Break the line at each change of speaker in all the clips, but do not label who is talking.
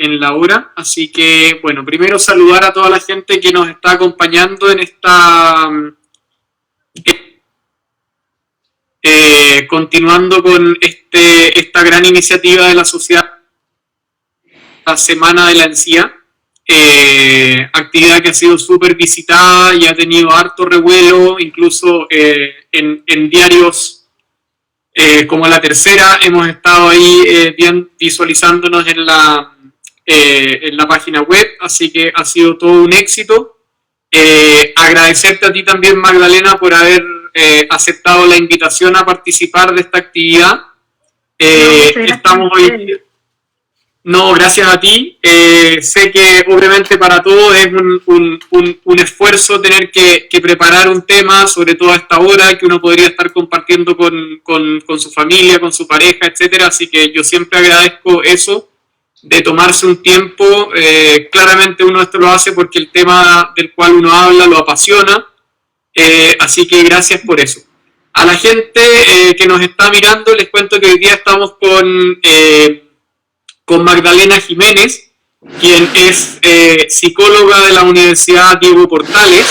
en la hora. Así que, bueno, primero saludar a toda la gente que nos está acompañando en esta... continuando con esta gran iniciativa de la sociedad, la Semana de la Encía. Actividad que ha sido súper visitada y ha tenido harto revuelo, incluso en diarios como La Tercera hemos estado ahí bien visualizándonos en la página web, así que ha sido todo un éxito. Agradecerte a ti también, Magdalena, por haber aceptado la invitación a participar de esta actividad. Estamos hoy... No, gracias a ti. Sé que obviamente para todos es un esfuerzo tener que preparar un tema, sobre todo a esta hora, que uno podría estar compartiendo con su familia, con su pareja, etcétera. Así que yo siempre agradezco eso, de tomarse un tiempo. Claramente uno esto lo hace porque el tema del cual uno habla lo apasiona. Así que gracias por eso. A la gente que nos está mirando, les cuento que hoy día estamos con Magdalena Jiménez, quien es psicóloga de la Universidad Diego Portales,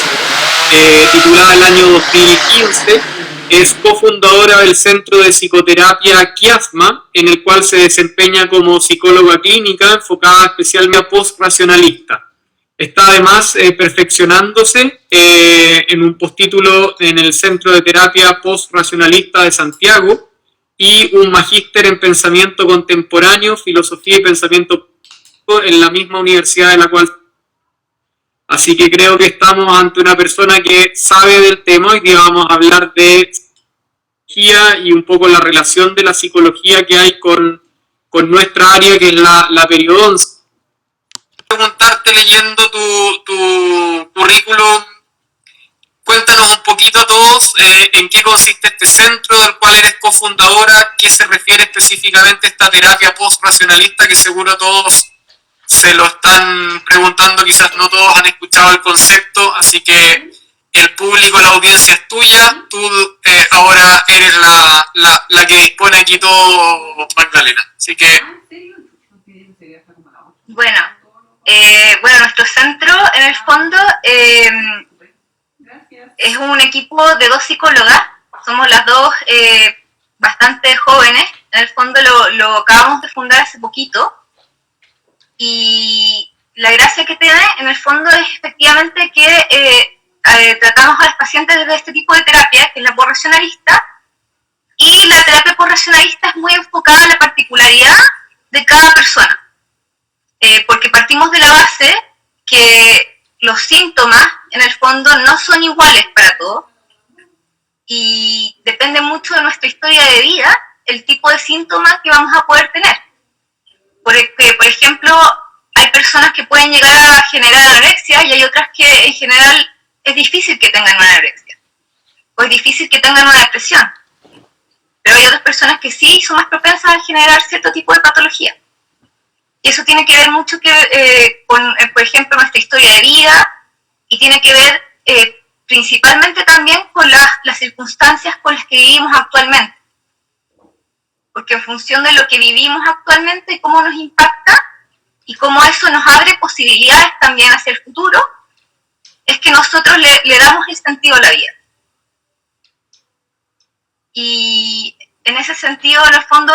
titulada el año 2015, es cofundadora del Centro de Psicoterapia Kiasma, en el cual se desempeña como psicóloga clínica enfocada especialmente a post-racionalista. Está además perfeccionándose en un postítulo en el Centro de Terapia Post-Racionalista de Santiago, y un magíster en pensamiento contemporáneo, filosofía y pensamiento en la misma universidad de la cual... Así que creo que estamos ante una persona que sabe del tema y que vamos a hablar de psicología y un poco la relación de la psicología que hay con nuestra área, que es la periodoncia. Preguntarte, leyendo tu currículum, cuéntanos un poquito a todos en qué consiste este centro del cual eres cofundadora, qué se refiere específicamente a esta terapia post-racionalista, que seguro todos se lo están preguntando, quizás no todos han escuchado el concepto, así que el público, la audiencia es tuya, tú ahora eres la que dispone aquí todo, Magdalena. Así que...
Bueno, nuestro centro en el fondo... es un equipo de 2 psicólogas, somos las dos bastante jóvenes, en el fondo lo acabamos de fundar hace poquito, y la gracia que tiene en el fondo es efectivamente que tratamos a los pacientes desde este tipo de terapia, que es la post-racionalista, y la terapia post-racionalista es muy enfocada a la particularidad de cada persona, porque partimos de la base que los síntomas, en el fondo, no son iguales para todos y depende mucho de nuestra historia de vida el tipo de síntomas que vamos a poder tener. Porque, por ejemplo, hay personas que pueden llegar a generar anorexia y hay otras que, en general, es difícil que tengan una anorexia o es difícil que tengan una depresión. Pero hay otras personas que sí son más propensas a generar cierto tipo de patología. Y eso tiene que ver mucho con, por ejemplo, nuestra historia de vida y tiene que ver principalmente también con las circunstancias con las que vivimos actualmente. Porque en función de lo que vivimos actualmente y cómo nos impacta y cómo eso nos abre posibilidades también hacia el futuro, es que nosotros le damos el sentido a la vida. Y en ese sentido, en el fondo,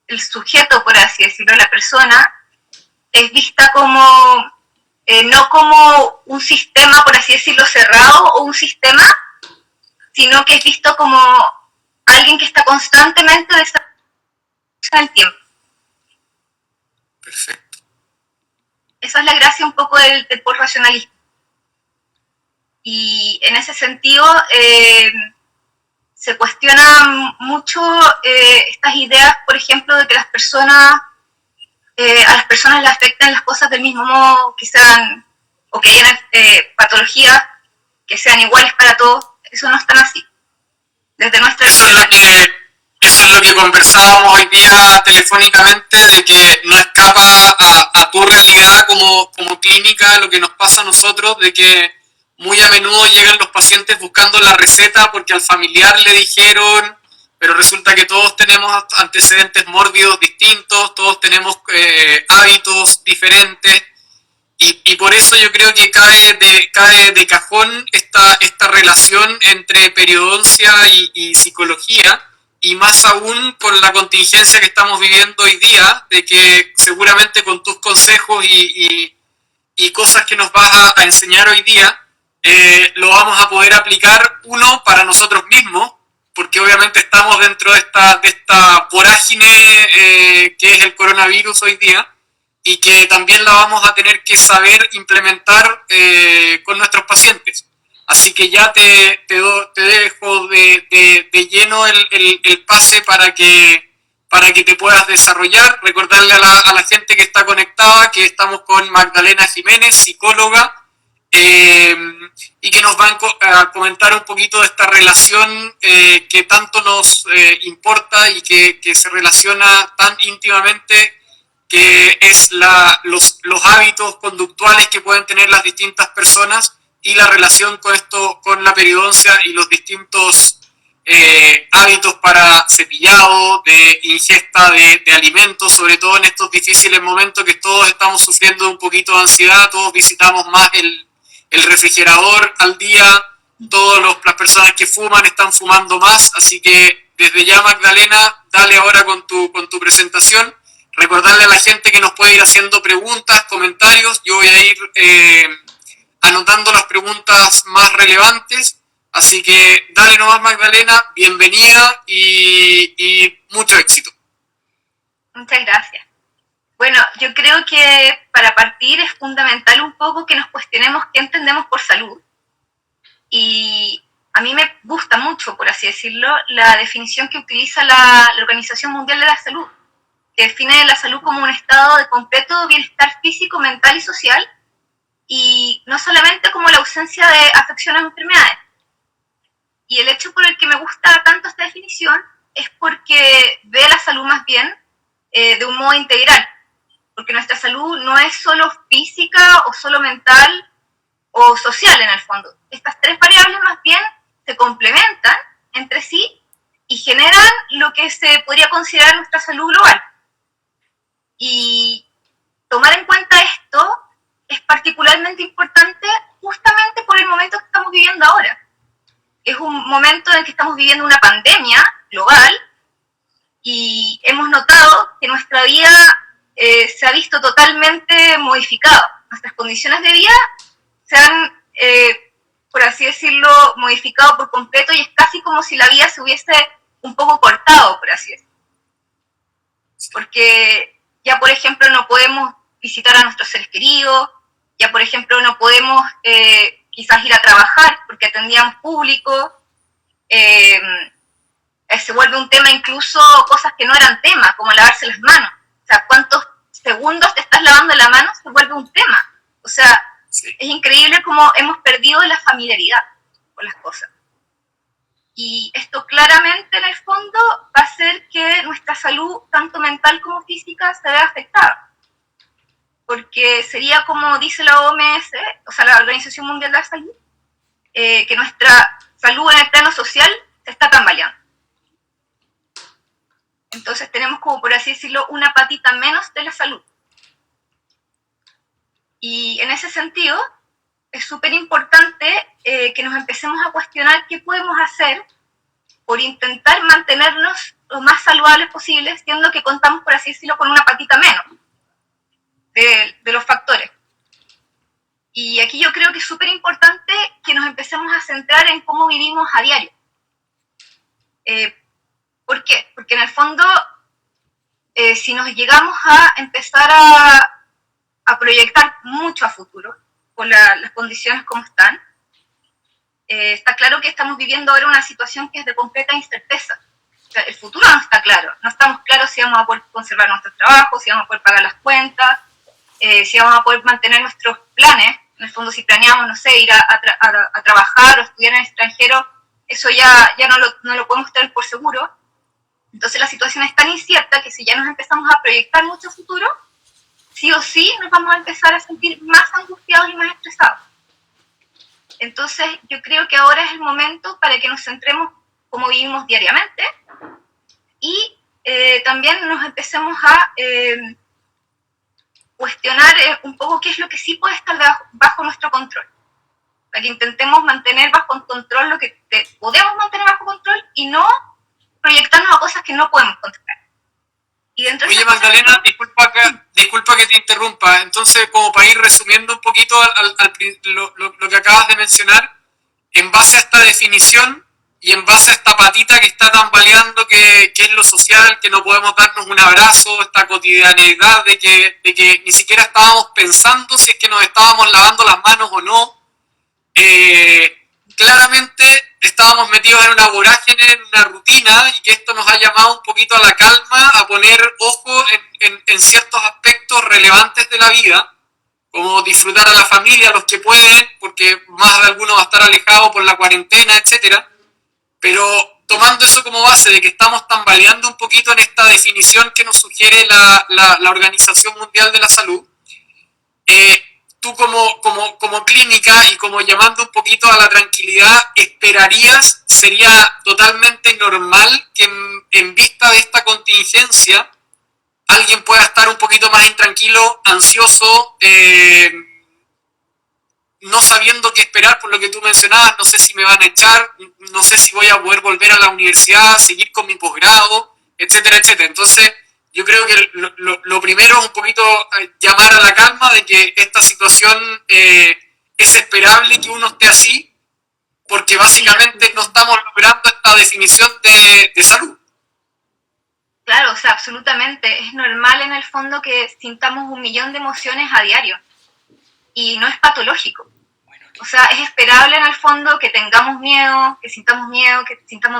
el sujeto, por así decirlo, la persona, es vista como, no como un sistema, por así decirlo, cerrado o un sistema, sino que es visto como alguien que está constantemente desarrollando el tiempo.
Perfecto.
Esa es la gracia un poco del post-racionalismo. Y en ese sentido, se cuestionan mucho estas ideas, por ejemplo, de que a las personas les afectan las cosas del mismo modo, que sean, o que hayan patologías que sean iguales para todos. Eso no es tan así. Desde nuestra
eso es lo que conversábamos hoy día telefónicamente, de que no escapa a tu realidad como clínica lo que nos pasa a nosotros, de que muy a menudo llegan los pacientes buscando la receta porque al familiar le dijeron pero resulta que todos tenemos antecedentes mórbidos distintos, todos tenemos hábitos diferentes, y por eso yo creo que cae de cajón esta relación entre periodoncia y psicología, y más aún con la contingencia que estamos viviendo hoy día, de que seguramente con tus consejos y cosas que nos vas a enseñar hoy día, lo vamos a poder aplicar, uno, para nosotros mismos, porque obviamente estamos dentro de esta vorágine que es el coronavirus hoy día, y que también la vamos a tener que saber implementar con nuestros pacientes. Así que ya te dejo de lleno el pase para que te puedas desarrollar. Recordarle a la gente que está conectada que estamos con Magdalena Jiménez, psicóloga, y que nos van a comentar un poquito de esta relación que tanto nos importa y que se relaciona tan íntimamente, que es los hábitos conductuales que pueden tener las distintas personas y la relación con la periodoncia y los distintos hábitos para cepillado, de ingesta de alimentos, sobre todo en estos difíciles momentos que todos estamos sufriendo un poquito de ansiedad, todos visitamos más el refrigerador al día, todas las personas que fuman están fumando más, así que desde ya, Magdalena, dale ahora con tu presentación. Recordarle a la gente que nos puede ir haciendo preguntas, comentarios. Yo voy a ir anotando las preguntas más relevantes. Así que dale nomás, Magdalena, bienvenida y mucho éxito.
Muchas gracias. Bueno, yo creo que para partir es fundamental un poco que nos cuestionemos qué entendemos por salud. Y a mí me gusta mucho, por así decirlo, la definición que utiliza la Organización Mundial de la Salud, que define la salud como un estado de completo bienestar físico, mental y social, y no solamente como la ausencia de afecciones o enfermedades. Y el hecho por el que me gusta tanto esta definición es porque ve la salud más bien de un modo integral, porque nuestra salud no es solo física o solo mental o social en el fondo. Estas tres variables más bien se complementan entre sí y generan lo que se podría considerar nuestra salud global. Y tomar en cuenta esto es particularmente importante justamente por el momento que estamos viviendo ahora. Es un momento en el que estamos viviendo una pandemia global y hemos notado que nuestra vida se ha visto totalmente modificada. Nuestras condiciones de vida se han, por así decirlo, modificado por completo, y es casi como si la vida se hubiese un poco cortado, por así decirlo. Porque ya, por ejemplo, no podemos visitar a nuestros seres queridos, ya, por ejemplo, no podemos quizás ir a trabajar porque atendíamos público, se vuelve un tema incluso cosas que no eran tema, como lavarse las manos. O sea, cuántos segundos te estás lavando la mano se vuelve un tema. O sea, sí, es increíble cómo hemos perdido la familiaridad con las cosas. Y esto claramente en el fondo va a hacer que nuestra salud, tanto mental como física, se vea afectada. Porque sería como dice la OMS, o sea, la Organización Mundial de la Salud, que nuestra salud en el plano social se está tambaleando. Entonces tenemos como, por así decirlo, una patita menos de la salud. Y en ese sentido, es súper importante que nos empecemos a cuestionar qué podemos hacer por intentar mantenernos lo más saludables posible, siendo que contamos, por así decirlo, con una patita menos de los factores. Y aquí yo creo que es súper importante que nos empecemos a centrar en cómo vivimos a diario. ¿Por qué? Porque en el fondo, si nos llegamos a empezar a proyectar mucho a futuro, con las condiciones como están, está claro que estamos viviendo ahora una situación que es de completa incerteza. O sea, el futuro no está claro. No estamos claros si vamos a poder conservar nuestros trabajos, si vamos a poder pagar las cuentas, si vamos a poder mantener nuestros planes. En el fondo, si planeamos, no sé, ir a trabajar o estudiar en el extranjero, eso ya no lo podemos tener por seguro. Entonces la situación es tan incierta que si ya nos empezamos a proyectar mucho futuro, sí o sí nos vamos a empezar a sentir más angustiados y más estresados. Entonces yo creo que ahora es el momento para que nos centremos cómo vivimos diariamente y también nos empecemos a cuestionar un poco qué es lo que sí puede estar bajo nuestro control. Para que intentemos mantener bajo control lo que podemos mantener bajo control y no proyectarnos a cosas que no podemos controlar. Y dentro
Oye, Magdalena, disculpa que te interrumpa. Entonces, como para ir resumiendo un poquito lo que acabas de mencionar, en base a esta definición y en base a esta patita que está tambaleando, que es lo social, que no podemos darnos un abrazo, esta cotidianeidad de que ni siquiera estábamos pensando si es que nos estábamos lavando las manos o no, claramente estábamos metidos en una vorágine, en una rutina, y que esto nos ha llamado un poquito a la calma, a poner ojo en ciertos aspectos relevantes de la vida, como disfrutar a la familia, los que pueden, porque más de alguno va a estar alejado por la cuarentena, etcétera. Pero tomando eso como base de que estamos tambaleando un poquito en esta definición que nos sugiere la Organización Mundial de la Salud, tú como clínica y como llamando un poquito a la tranquilidad, ¿esperarías, sería totalmente normal que en vista de esta contingencia alguien pueda estar un poquito más intranquilo, ansioso, no sabiendo qué esperar por lo que tú mencionabas? No sé si me van a echar, no sé si voy a poder volver a la universidad, seguir con mi posgrado, etcétera, etcétera. Entonces, yo creo que lo primero es un poquito llamar a la calma de que esta situación es esperable que uno esté así, porque básicamente no estamos logrando esta definición de salud.
Claro, o sea, absolutamente. Es normal en el fondo que sintamos 1.000.000 de emociones a diario. Y no es patológico. O sea, es esperable en el fondo que tengamos miedo, que sintamos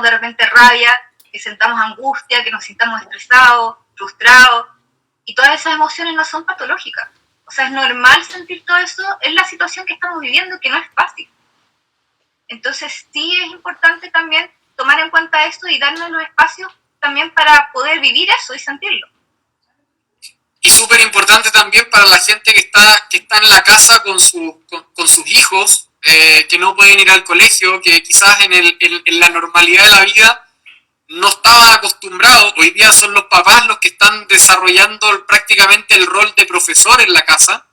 de repente rabia, que sintamos angustia, que nos sintamos estresados, frustrados. Y todas esas emociones no son patológicas. O sea, es normal sentir todo eso en la situación que estamos viviendo, que no es fácil. Entonces sí es importante también tomar en cuenta esto y darnos los espacios también para poder vivir eso y sentirlo.
Y súper importante también para la gente que está en la casa con sus hijos, que no pueden ir al colegio, que quizás en la normalidad de la vida no estaban acostumbrados. Hoy día son los papás los que están desarrollando prácticamente el rol de profesor en la casa,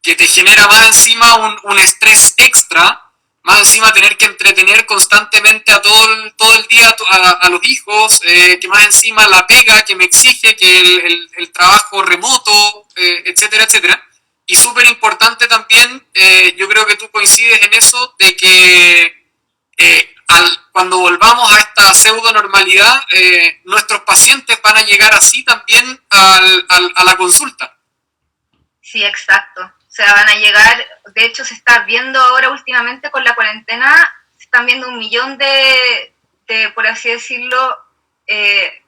que te genera más encima un estrés extra, más encima tener que entretener constantemente a todo el día a los hijos, que más encima la pega que me exige, que el trabajo remoto, etcétera, etcétera. Y súper importante también, yo creo que tú coincides en eso, de que cuando volvamos a esta pseudo normalidad, nuestros pacientes van a llegar así también a la consulta.
Sí, exacto. O sea, van a llegar, de hecho se está viendo ahora últimamente con la cuarentena, se están viendo 1.000.000 de por así decirlo,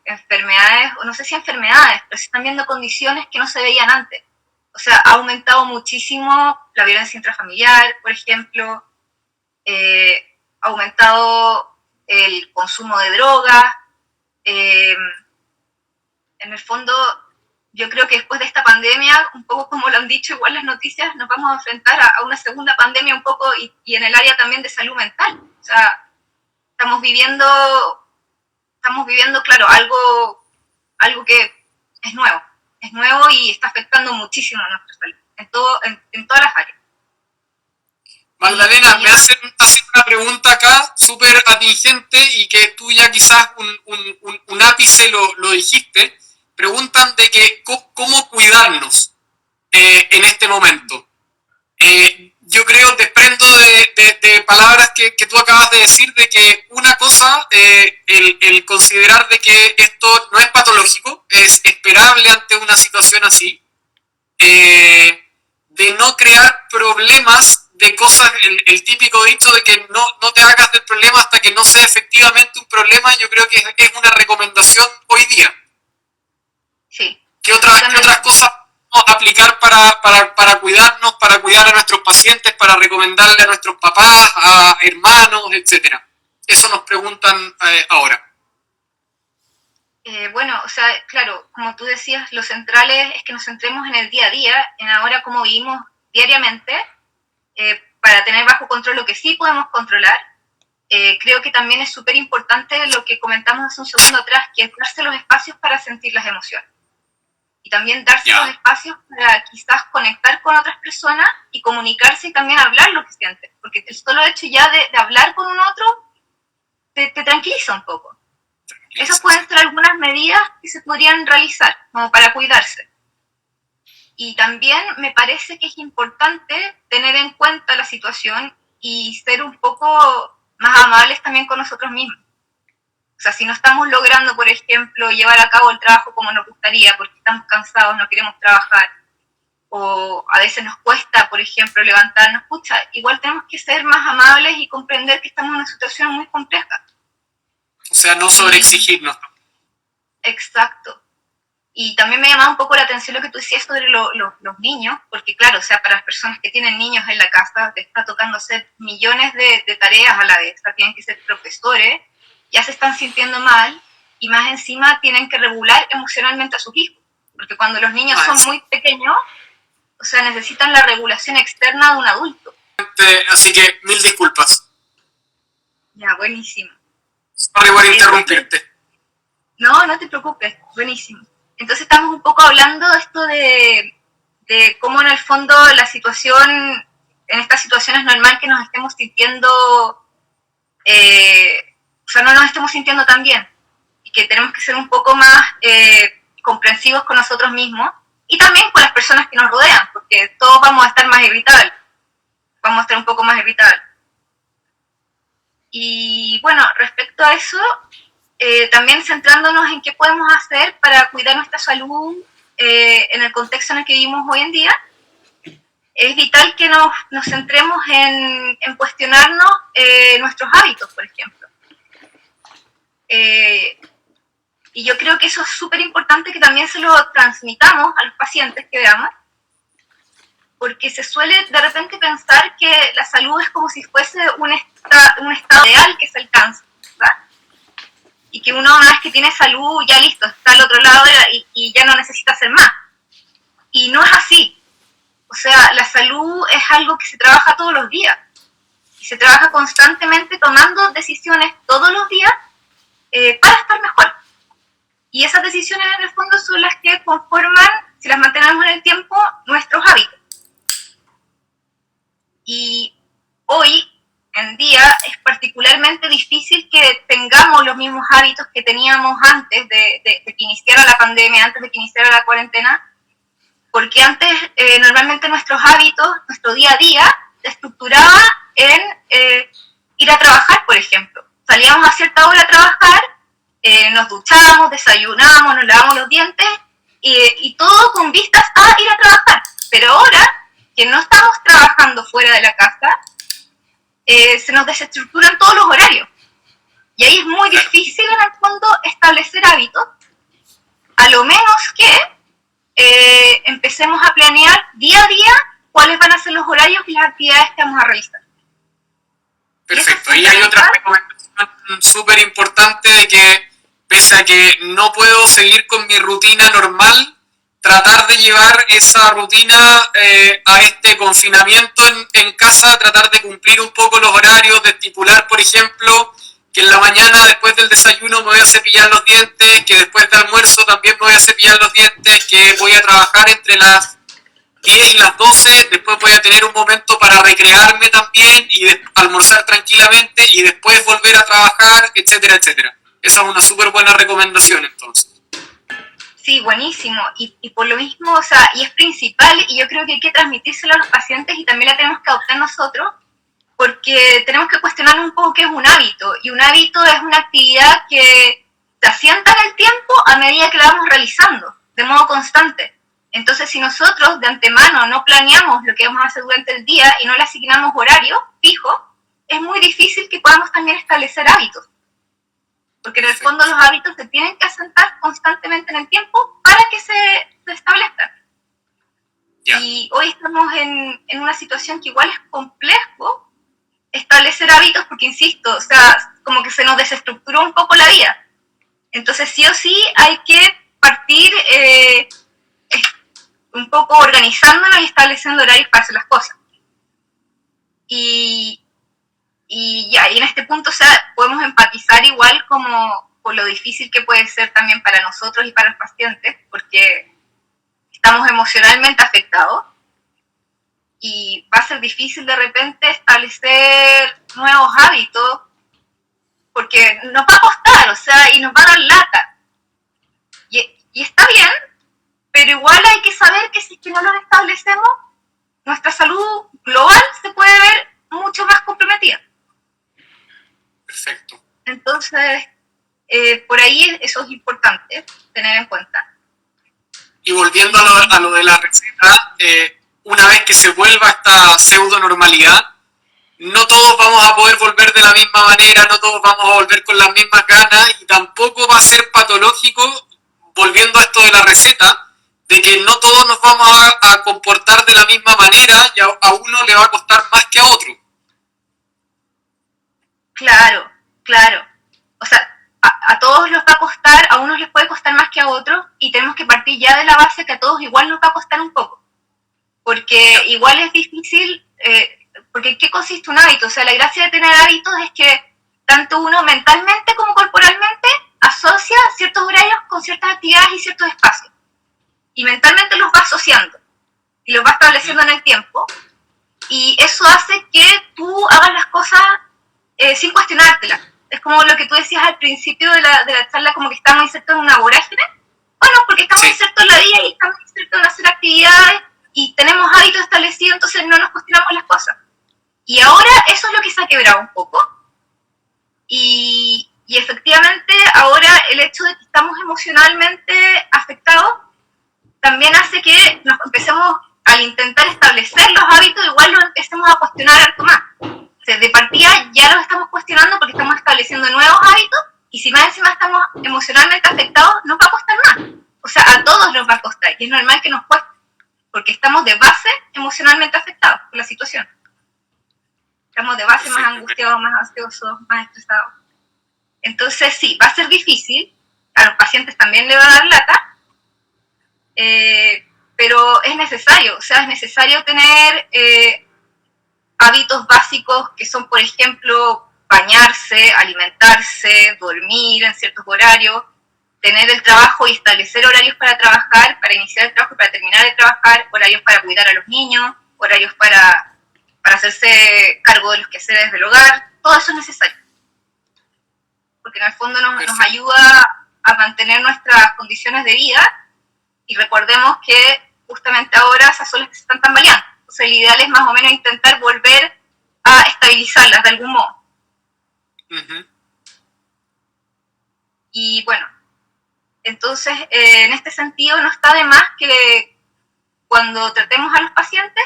enfermedades, o no sé si enfermedades, pero se están viendo condiciones que no se veían antes. O sea, ha aumentado muchísimo la violencia intrafamiliar, por ejemplo, ha aumentado el consumo de drogas. En el fondo, yo creo que después de esta pandemia, un poco como lo han dicho igual las noticias, nos vamos a enfrentar a una segunda pandemia un poco y en el área también de salud mental. O sea, estamos viviendo, claro, algo que es nuevo y está afectando muchísimo a nuestra salud, en todas las áreas.
Magdalena, me hacen una pregunta acá súper atingente y que tú ya quizás un ápice lo dijiste. Preguntan de que cómo cuidarnos en este momento. Yo creo, desprendo de palabras que tú acabas de decir, de que una cosa, el considerar de que esto no es patológico, es esperable ante una situación así, de no crear problemas de cosas, el típico dicho de que no te hagas del problema hasta que no sea efectivamente un problema. Yo creo que es una recomendación hoy día.
Sí.
¿Qué otras cosas podemos aplicar para cuidarnos, para cuidar a nuestros pacientes, para recomendarle a nuestros papás, a hermanos, etcétera? Eso nos preguntan ahora.
Bueno, o sea, claro, como tú decías, lo central es que nos centremos en el día a día, en ahora cómo vivimos diariamente, para tener bajo control lo que sí podemos controlar, creo que también es súper importante lo que comentamos hace un segundo atrás, que es darse los espacios para sentir las emociones. Y también darse los espacios para quizás conectar con otras personas y comunicarse y también hablar lo que sientes. Porque el solo hecho ya de hablar con un otro te tranquiliza un poco. Esas pueden ser algunas medidas que se podrían realizar como para cuidarse. Y también me parece que es importante tener en cuenta la situación y ser un poco más amables también con nosotros mismos. O sea, si no estamos logrando, por ejemplo, llevar a cabo el trabajo como nos gustaría porque estamos cansados, no queremos trabajar, o a veces nos cuesta, por ejemplo, levantarnos, pucha, igual tenemos que ser más amables y comprender que estamos en una situación muy compleja.
O sea, no sobreexigirnos.
Exacto. Y también me llamaba un poco la atención lo que tú decías sobre los niños, porque claro, o sea, para las personas que tienen niños en la casa, te está tocando hacer millones de tareas a la vez, o sea, tienen que ser profesores, ya se están sintiendo mal, y más encima tienen que regular emocionalmente a sus hijos, porque cuando los niños son muy pequeños, o sea, necesitan la regulación externa de un adulto.
Así que, 1000 disculpas.
Ya, buenísimo.
Sorry por interrumpirte.
No, no te preocupes, buenísimo. Entonces estamos un poco hablando de esto de cómo en el fondo la situación, en estas situaciones es normal que nos estemos sintiendo, o sea, no nos estemos sintiendo tan bien, y que tenemos que ser un poco más comprensivos con nosotros mismos, y también con las personas que nos rodean, porque todos vamos a estar más irritables, vamos a estar un poco más irritables. Y bueno, respecto a eso, también centrándonos en qué podemos hacer para cuidar nuestra salud en el contexto en el que vivimos hoy en día, es vital que nos centremos en cuestionarnos nuestros hábitos, por ejemplo. Y yo creo que eso es súper importante que también se lo transmitamos a los pacientes que veamos, porque se suele de repente pensar que la salud es como si fuese un estado ideal que se alcanza, ¿verdad? Y que uno, una vez que tiene salud, ya listo, está al otro lado y ya no necesita hacer más. Y no es así. O sea, la salud es algo que se trabaja todos los días. Y se trabaja constantemente tomando decisiones todos los días para estar mejor. Y esas decisiones en el fondo son las que conforman, si las mantenemos en el tiempo, nuestros hábitos. Y hoy en día es particularmente difícil que tengamos los mismos hábitos que teníamos antes de que iniciara la pandemia, antes de que iniciara la cuarentena, porque antes normalmente nuestros hábitos, nuestro día a día, se estructuraba en ir a trabajar, por ejemplo. Salíamos a cierta hora a trabajar, nos duchábamos, desayunábamos, nos lavábamos los dientes, y todo con vistas a ir a trabajar. Pero ahora que no estamos trabajando fuera de la casa, se nos desestructuran todos los horarios. Y ahí es muy difícil en el fondo establecer hábitos, a lo menos que empecemos a planear día a día cuáles van a ser los horarios y las actividades que vamos a realizar.
Perfecto, ahí hay otra recomendación súper importante de que, pese a que no puedo seguir con mi rutina normal, tratar de llevar esa rutina a este confinamiento en casa, tratar de cumplir un poco los horarios, de estipular, por ejemplo, que en la mañana después del desayuno me voy a cepillar los dientes, que después del almuerzo también me voy a cepillar los dientes, que voy a trabajar entre las 10 y las 12, después voy a tener un momento para recrearme también y almorzar tranquilamente y después volver a trabajar, etcétera, etcétera. Esa es una súper buena recomendación entonces.
Sí, buenísimo. Y por lo mismo, o sea, y es principal, y yo creo que hay que transmitírselo a los pacientes y también la tenemos que adoptar nosotros, porque tenemos que cuestionarnos un poco qué es un hábito. Y un hábito es una actividad que se asienta en el tiempo a medida que la vamos realizando, de modo constante. Entonces, si nosotros de antemano no planeamos lo que vamos a hacer durante el día y no le asignamos horario fijo, es muy difícil que podamos también establecer hábitos. Porque en el fondo los hábitos se tienen que asentar constantemente en el tiempo para que se establezcan. Yeah. Y hoy estamos en una situación que igual es complejo establecer hábitos porque, insisto, o sea, como que se nos desestructuró un poco la vida. Entonces, sí o sí, hay que partir un poco organizándonos y estableciendo horarios para hacer las cosas. Y Y ya, y en este punto, o sea, podemos empatizar igual como con lo difícil que puede ser también para nosotros y para los pacientes, porque estamos emocionalmente afectados y va a ser difícil de repente establecer nuevos hábitos, porque nos va a costar, o sea, y nos va a dar lata. Y está bien, pero igual hay que saber que si es que no los establecemos, nuestra salud global se puede ver mucho más comprometida.
Perfecto.
Entonces, por ahí eso es importante tener en cuenta.
Y volviendo a lo de la receta, una vez que se vuelva esta pseudo normalidad, no todos vamos a poder volver de la misma manera, no todos vamos a volver con las mismas ganas, y tampoco va a ser patológico, volviendo a esto de la receta, de que no todos nos vamos a comportar de la misma manera y a uno le va a costar más que a otro.
Claro, claro. O sea, a todos les va a costar, a unos les puede costar más que a otros, y tenemos que partir ya de la base que a todos igual nos va a costar un poco. Porque igual es difícil, porque ¿en qué consiste un hábito? O sea, la gracia de tener hábitos es que tanto uno mentalmente como corporalmente asocia ciertos horarios con ciertas actividades y ciertos espacios. Y mentalmente los va asociando y los va estableciendo en el tiempo. Y eso hace que tú hagas las cosas sin cuestionártelas. Es como lo que tú decías al principio de la charla, como que estamos insertos en una vorágine. Bueno, porque estamos insertos en la vida y estamos insertos en hacer actividades y tenemos hábitos establecidos, entonces no nos cuestionamos las cosas. Y ahora eso es lo que se ha quebrado un poco. Y efectivamente ahora el hecho de que estamos emocionalmente afectados también hace que nos empecemos, al intentar establecer los hábitos, igual nos empecemos a cuestionar algo más. O sea, de partida ya los estamos cuestionando porque estamos estableciendo nuevos hábitos, y si más encima estamos emocionalmente afectados, nos va a costar más. O sea, a todos nos va a costar, y es normal que nos cueste, porque estamos de base emocionalmente afectados por la situación. Estamos de base más angustiados, más ansiosos, más estresados. Entonces sí, va a ser difícil, a los pacientes también le va a dar lata, pero es necesario, o sea, es necesario tener hábitos básicos que son, por ejemplo, bañarse, alimentarse, dormir en ciertos horarios, tener el trabajo y establecer horarios para trabajar, para iniciar el trabajo y para terminar de trabajar, horarios para cuidar a los niños, horarios para hacerse cargo de los quehaceres del hogar. Todo eso es necesario, porque en el fondo nos ayuda a mantener nuestras condiciones de vida. Y recordemos que justamente ahora esas son las que se están tambaleando. O sea, el ideal es más o menos intentar volver a estabilizarlas de algún modo. Uh-huh. Y bueno, entonces en este sentido no está de más que cuando tratemos a los pacientes,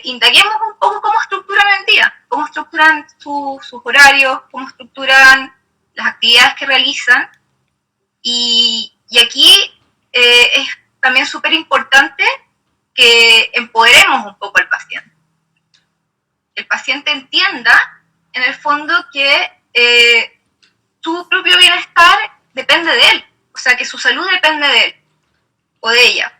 indaguemos un poco cómo estructuran el día, cómo estructuran sus horarios, cómo estructuran las actividades que realizan. Y aquí es también súper importante que empoderemos un poco al paciente. El paciente entienda, en el fondo, que su propio bienestar depende de él, o sea, que su salud depende de él o de ella.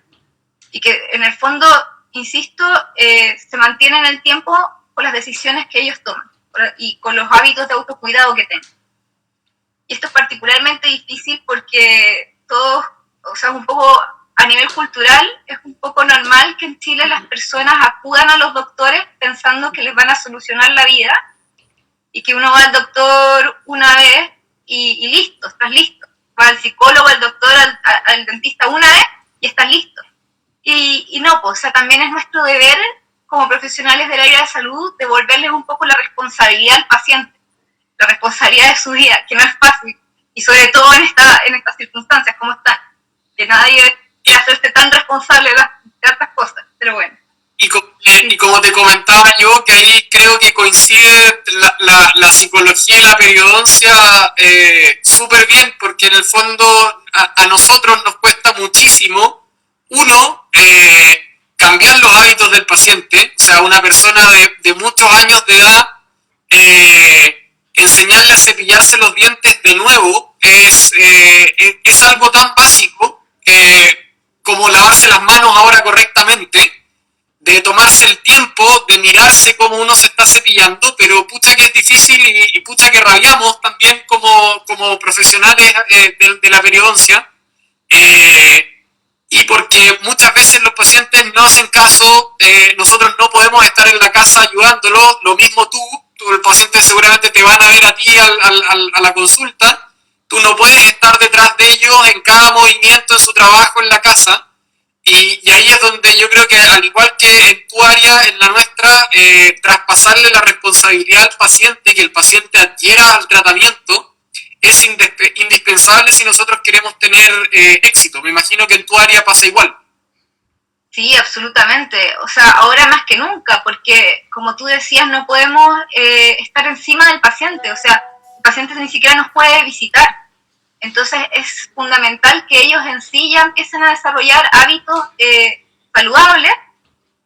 Y que, en el fondo, insisto, se mantiene en el tiempo con las decisiones que ellos toman y con los hábitos de autocuidado que tengan. Y esto es particularmente difícil porque todos, o sea, un poco a nivel cultural, es un poco normal que en Chile las personas acudan a los doctores pensando que les van a solucionar la vida, y que uno va al doctor una vez y listo, estás listo. Va al psicólogo, al doctor, al dentista una vez y estás listo. Y no, pues, o sea, también es nuestro deber como profesionales del área de salud devolverles un poco la responsabilidad al paciente, la responsabilidad de su vida, que no es fácil, y sobre todo en estas circunstancias como están, que nadie quiere hacerse tan responsable de otras cosas, pero bueno.
Y como te comentaba yo, que ahí creo que coincide la psicología y la periodoncia súper bien, porque en el fondo a nosotros nos cuesta muchísimo, uno, cambiar los hábitos del paciente. O sea, una persona de muchos años de edad, enseñarle a cepillarse los dientes de nuevo es algo tan básico como lavarse las manos ahora correctamente, de tomar darse el tiempo de mirarse cómo uno se está cepillando, pero pucha que es difícil y pucha que rabiamos también como profesionales de la periodoncia, y porque muchas veces los pacientes no hacen caso, nosotros no podemos estar en la casa ayudándolos, lo mismo tú, el paciente seguramente te van a ver a ti a la consulta, tú no puedes estar detrás de ellos en cada movimiento en su trabajo en la casa. Y ahí es donde yo creo que, al igual que en tu área, en la nuestra, traspasarle la responsabilidad al paciente, que el paciente adhiera al tratamiento, es indispensable si nosotros queremos tener éxito. Me imagino que en tu área pasa igual.
Sí, absolutamente. O sea, ahora más que nunca, porque como tú decías, no podemos estar encima del paciente. O sea, el paciente ni siquiera nos puede visitar. Entonces es fundamental que ellos en sí ya empiecen a desarrollar hábitos saludables,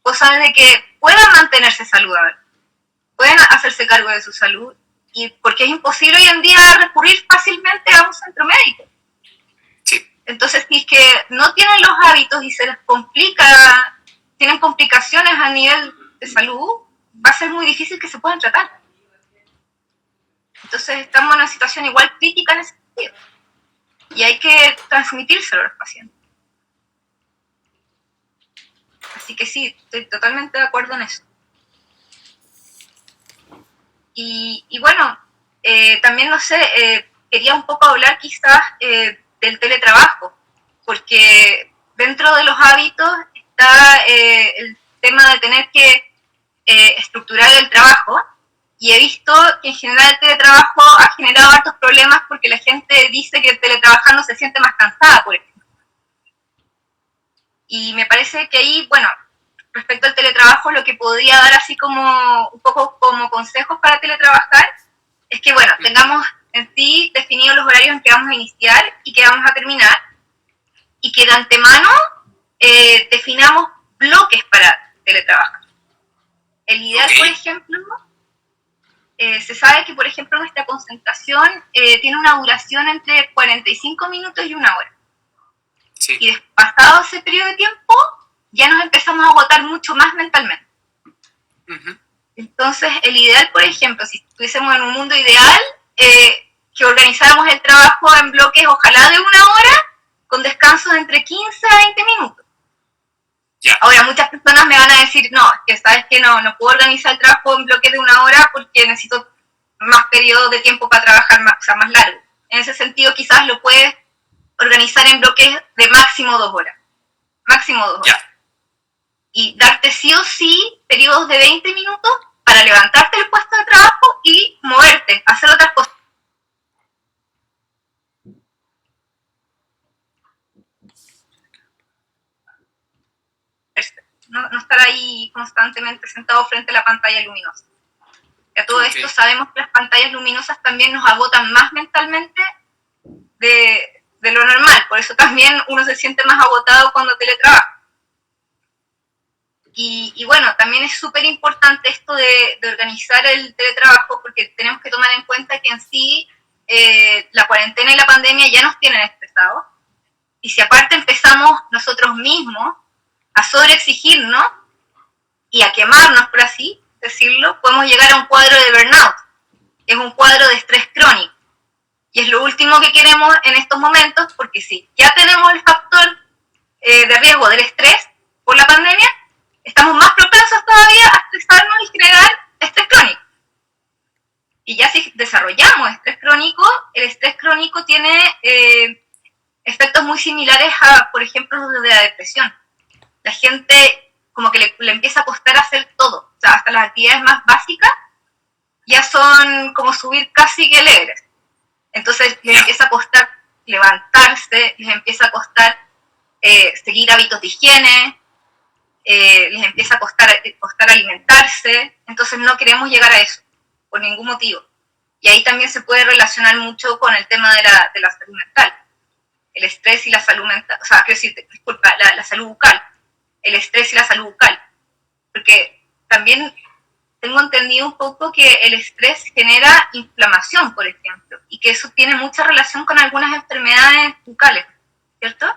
cosa de que puedan mantenerse saludables, puedan hacerse cargo de su salud, y porque es imposible hoy en día recurrir fácilmente a un centro médico.
Sí.
Entonces, si es que no tienen los hábitos y se les complica, tienen complicaciones a nivel de salud, va a ser muy difícil que se puedan tratar. Entonces estamos en una situación igual crítica en ese sentido. Y hay que transmitírselo a los pacientes. Así que sí, estoy totalmente de acuerdo en eso. Y bueno, también, no sé, quería un poco hablar quizás del teletrabajo, porque dentro de los hábitos está el tema de tener que estructurar el trabajo. Y he visto que en general el teletrabajo ha generado hartos problemas porque la gente dice que teletrabajando se siente más cansada, por ejemplo. Y me parece que ahí, bueno, respecto al teletrabajo, lo que podría dar así como un poco como consejos para teletrabajar es que, bueno, tengamos en sí definidos los horarios en que vamos a iniciar y que vamos a terminar, y que de antemano definamos bloques para teletrabajar. El ideal, por ejemplo, se sabe que, por ejemplo, nuestra concentración tiene una duración entre 45 minutos y una hora.
Sí.
Y pasado ese periodo de tiempo, ya nos empezamos a agotar mucho más mentalmente.
Uh-huh.
Entonces, el ideal, por ejemplo, si estuviésemos en un mundo ideal, que organizáramos el trabajo en bloques, ojalá de una hora, con descansos entre 15 a 20 minutos.
Yeah.
Ahora, muchas personas me van a decir, no, que sabes que no puedo organizar el trabajo en bloques de una hora porque necesito más periodos de tiempo para trabajar más, o sea, más largo. En ese sentido, quizás lo puedes organizar en bloques de máximo 2 horas. Máximo 2 horas.
Yeah.
Y darte sí o sí periodos de 20 minutos para levantarte del puesto de trabajo y moverte, hacer otras cosas. No estar ahí constantemente sentado frente a la pantalla luminosa. Y a todo esto sabemos que las pantallas luminosas también nos agotan más mentalmente de lo normal, por eso también uno se siente más agotado cuando teletrabaja. Y bueno, también es súper importante esto de organizar el teletrabajo, porque tenemos que tomar en cuenta que en sí la cuarentena y la pandemia ya nos tienen estresados, y si aparte empezamos nosotros mismos a sobreexigirnos y a quemarnos, por así decirlo, podemos llegar a un cuadro de burnout, que es un cuadro de estrés crónico. Y es lo último que queremos en estos momentos, porque si ya tenemos el factor de riesgo del estrés por la pandemia, estamos más propensos todavía a estresarnos y generar estrés crónico. Y ya si desarrollamos estrés crónico, el estrés crónico tiene efectos muy similares a, por ejemplo, los de la depresión. La gente como que le empieza a costar hacer todo, o sea, hasta las actividades más básicas ya son como subir casi que el Everest. Entonces les empieza a costar levantarse, les empieza a costar seguir hábitos de higiene, les empieza a costar alimentarse. Entonces no queremos llegar a eso por ningún motivo. Y ahí también se puede relacionar mucho con el tema de la salud mental, el estrés y la salud mental, o sea, quiero decir, disculpa, la salud bucal, el estrés y la salud bucal, porque también tengo entendido un poco que el estrés genera inflamación, por ejemplo, y que eso tiene mucha relación con algunas enfermedades bucales, ¿cierto?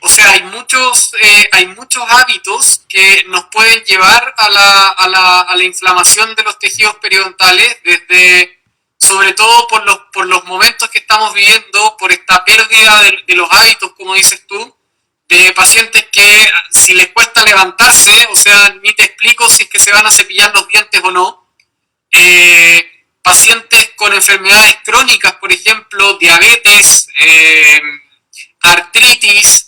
o sea, hay muchos hábitos que nos pueden llevar a la inflamación de los tejidos periodontales, desde, sobre todo por los momentos que estamos viviendo, por esta pérdida de los hábitos, como dices tú, de pacientes que si les cuesta levantarse, o sea, ni te explico si es que se van a cepillar los dientes o no, pacientes con enfermedades crónicas, por ejemplo, diabetes, artritis,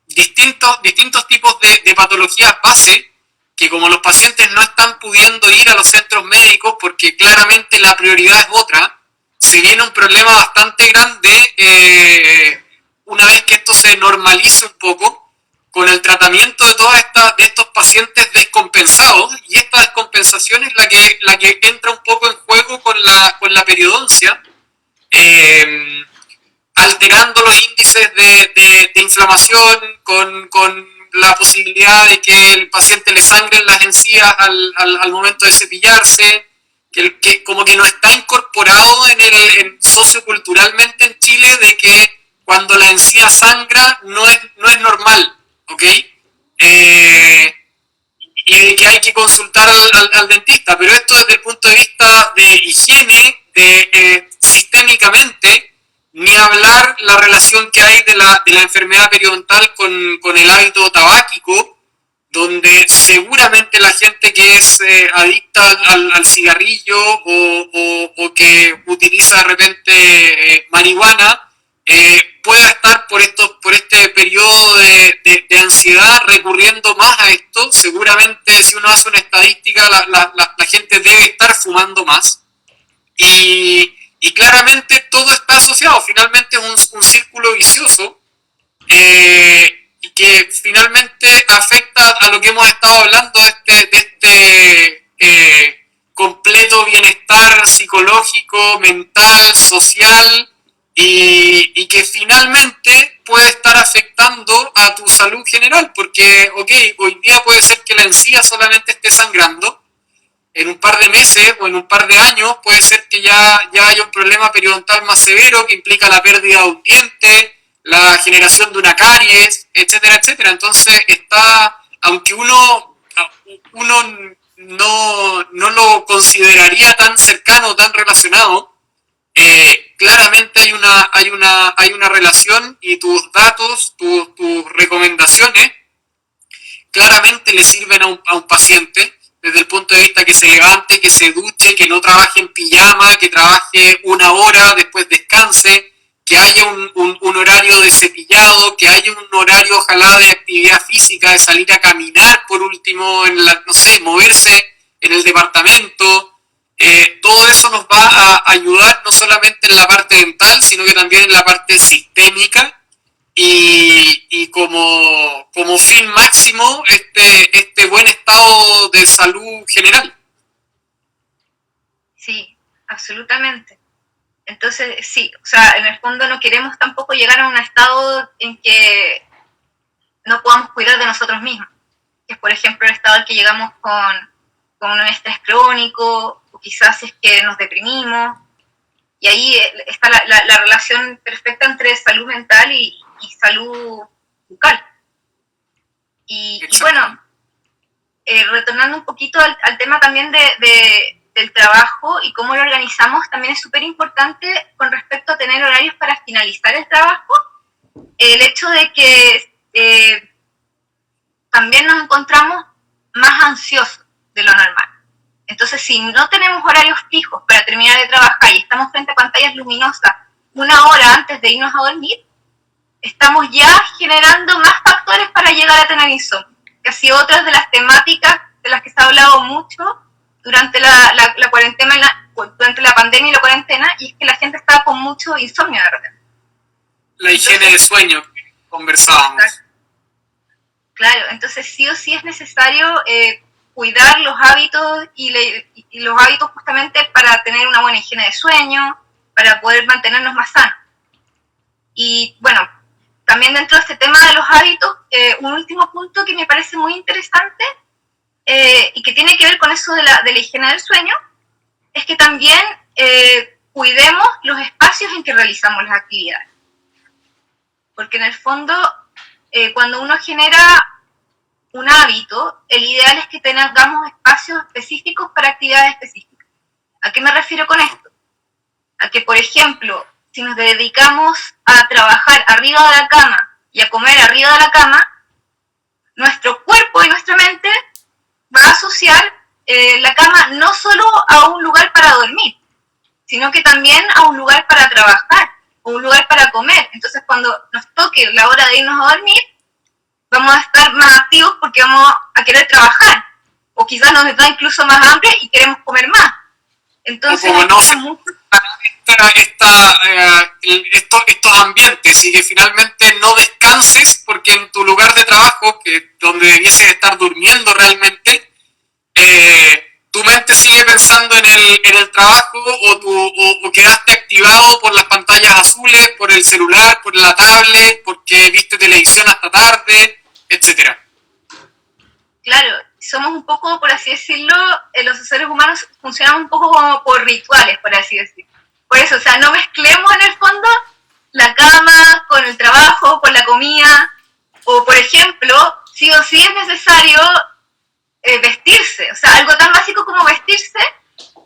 distintos tipos de patologías base, que como los pacientes no están pudiendo ir a los centros médicos porque claramente la prioridad es otra, se viene un problema bastante grande una vez que esto se normalice un poco con el tratamiento de estos pacientes descompensados, y esta descompensación es la que entra un poco en juego con la periodoncia, alterando los índices de inflamación, con la posibilidad de que el paciente le sangren las encías al momento de cepillarse, que como que no está incorporado socioculturalmente en Chile, de que cuando la encía sangra no es normal, ¿ok? Y que hay que consultar al dentista, pero esto desde el punto de vista de higiene, sistémicamente, ni hablar la relación que hay de la enfermedad periodontal con el hábito tabáquico, donde seguramente la gente que es adicta al cigarrillo o que utiliza de repente marihuana, pueda estar por este periodo de ansiedad recurriendo más a esto. Seguramente si uno hace una estadística, la gente debe estar fumando más. Y claramente todo está asociado, finalmente es un círculo vicioso, y que finalmente afecta a lo que hemos estado hablando de este completo bienestar psicológico, mental, social, y que finalmente puede estar afectando a tu salud general, porque, ok, hoy día puede ser que la encía solamente esté sangrando, en un par de meses o en un par de años puede ser que ya haya un problema periodontal más severo que implica la pérdida de un diente, la generación de una caries, etcétera, etcétera. Entonces aunque uno no lo consideraría tan cercano, tan relacionado, claramente hay una relación, y tus datos, tus recomendaciones, claramente le sirven a un paciente, desde el punto de vista que se levante, que se duche, que no trabaje en pijama, que trabaje una hora, después descanse, que haya un horario de cepillado, que haya un horario ojalá de actividad física, de salir a caminar por último, no sé, moverse en el departamento. Todo eso nos va a ayudar no solamente en la parte dental, sino que también en la parte sistémica, y como fin máximo este buen estado de salud general.
Sí, absolutamente. Entonces, sí, o sea, en el fondo no queremos tampoco llegar a un estado en que no podamos cuidar de nosotros mismos, que es, por ejemplo, el estado al que llegamos con un estrés crónico, o quizás es que nos deprimimos, y ahí está la relación perfecta entre salud mental y salud bucal. Y bueno, retornando un poquito al tema también del trabajo y cómo lo organizamos, también es súper importante con respecto a tener horarios para finalizar el trabajo, el hecho de que también nos encontramos más ansiosos de lo normal. Entonces, si no tenemos horarios fijos para terminar de trabajar y estamos frente a pantallas luminosas una hora antes de irnos a dormir, estamos ya generando más factores para llegar a tener insomnio, que ha sido otra de las temáticas de las que se ha hablado mucho durante la cuarentena, durante la pandemia y la cuarentena, y es que la gente estaba con mucho insomnio de repente.
La higiene de sueño, conversábamos.
Claro, entonces sí o sí es necesario cuidar los hábitos y los hábitos justamente para tener una buena higiene de sueño, para poder mantenernos más sanos. Y bueno, también dentro de este tema de los hábitos, un último punto que me parece muy interesante y que tiene que ver con eso de la higiene del sueño, es que también cuidemos los espacios en que realizamos las actividades. Porque en el fondo cuando uno genera un hábito, el ideal es que tengamos espacios específicos para actividades específicas. ¿A qué me refiero con esto? A que, por ejemplo, si nos dedicamos a trabajar arriba de la cama y a comer arriba de la cama, nuestro cuerpo y nuestra mente va a asociar la cama no solo a un lugar para dormir, sino que también a un lugar para trabajar o un lugar para comer. Entonces, cuando nos toque la hora de irnos a dormir, vamos a estar más activos porque vamos a querer trabajar, o quizás nos da incluso más hambre y queremos comer más. Entonces,
estos ambientes y que finalmente no descanses porque en tu lugar de trabajo, que donde debieses estar durmiendo realmente, tu mente sigue pensando en el trabajo o quedaste activado por las pantallas azules, por el celular, por la tablet, porque viste televisión hasta tarde, etcétera.
Claro, somos un poco, por así decirlo, los seres humanos funcionamos un poco como por rituales, por así decirlo. Por eso, o sea, no mezclemos en el fondo la cama con el trabajo, con la comida, o por ejemplo, sí o sí es necesario vestirse, o sea, algo tan básico como vestirse,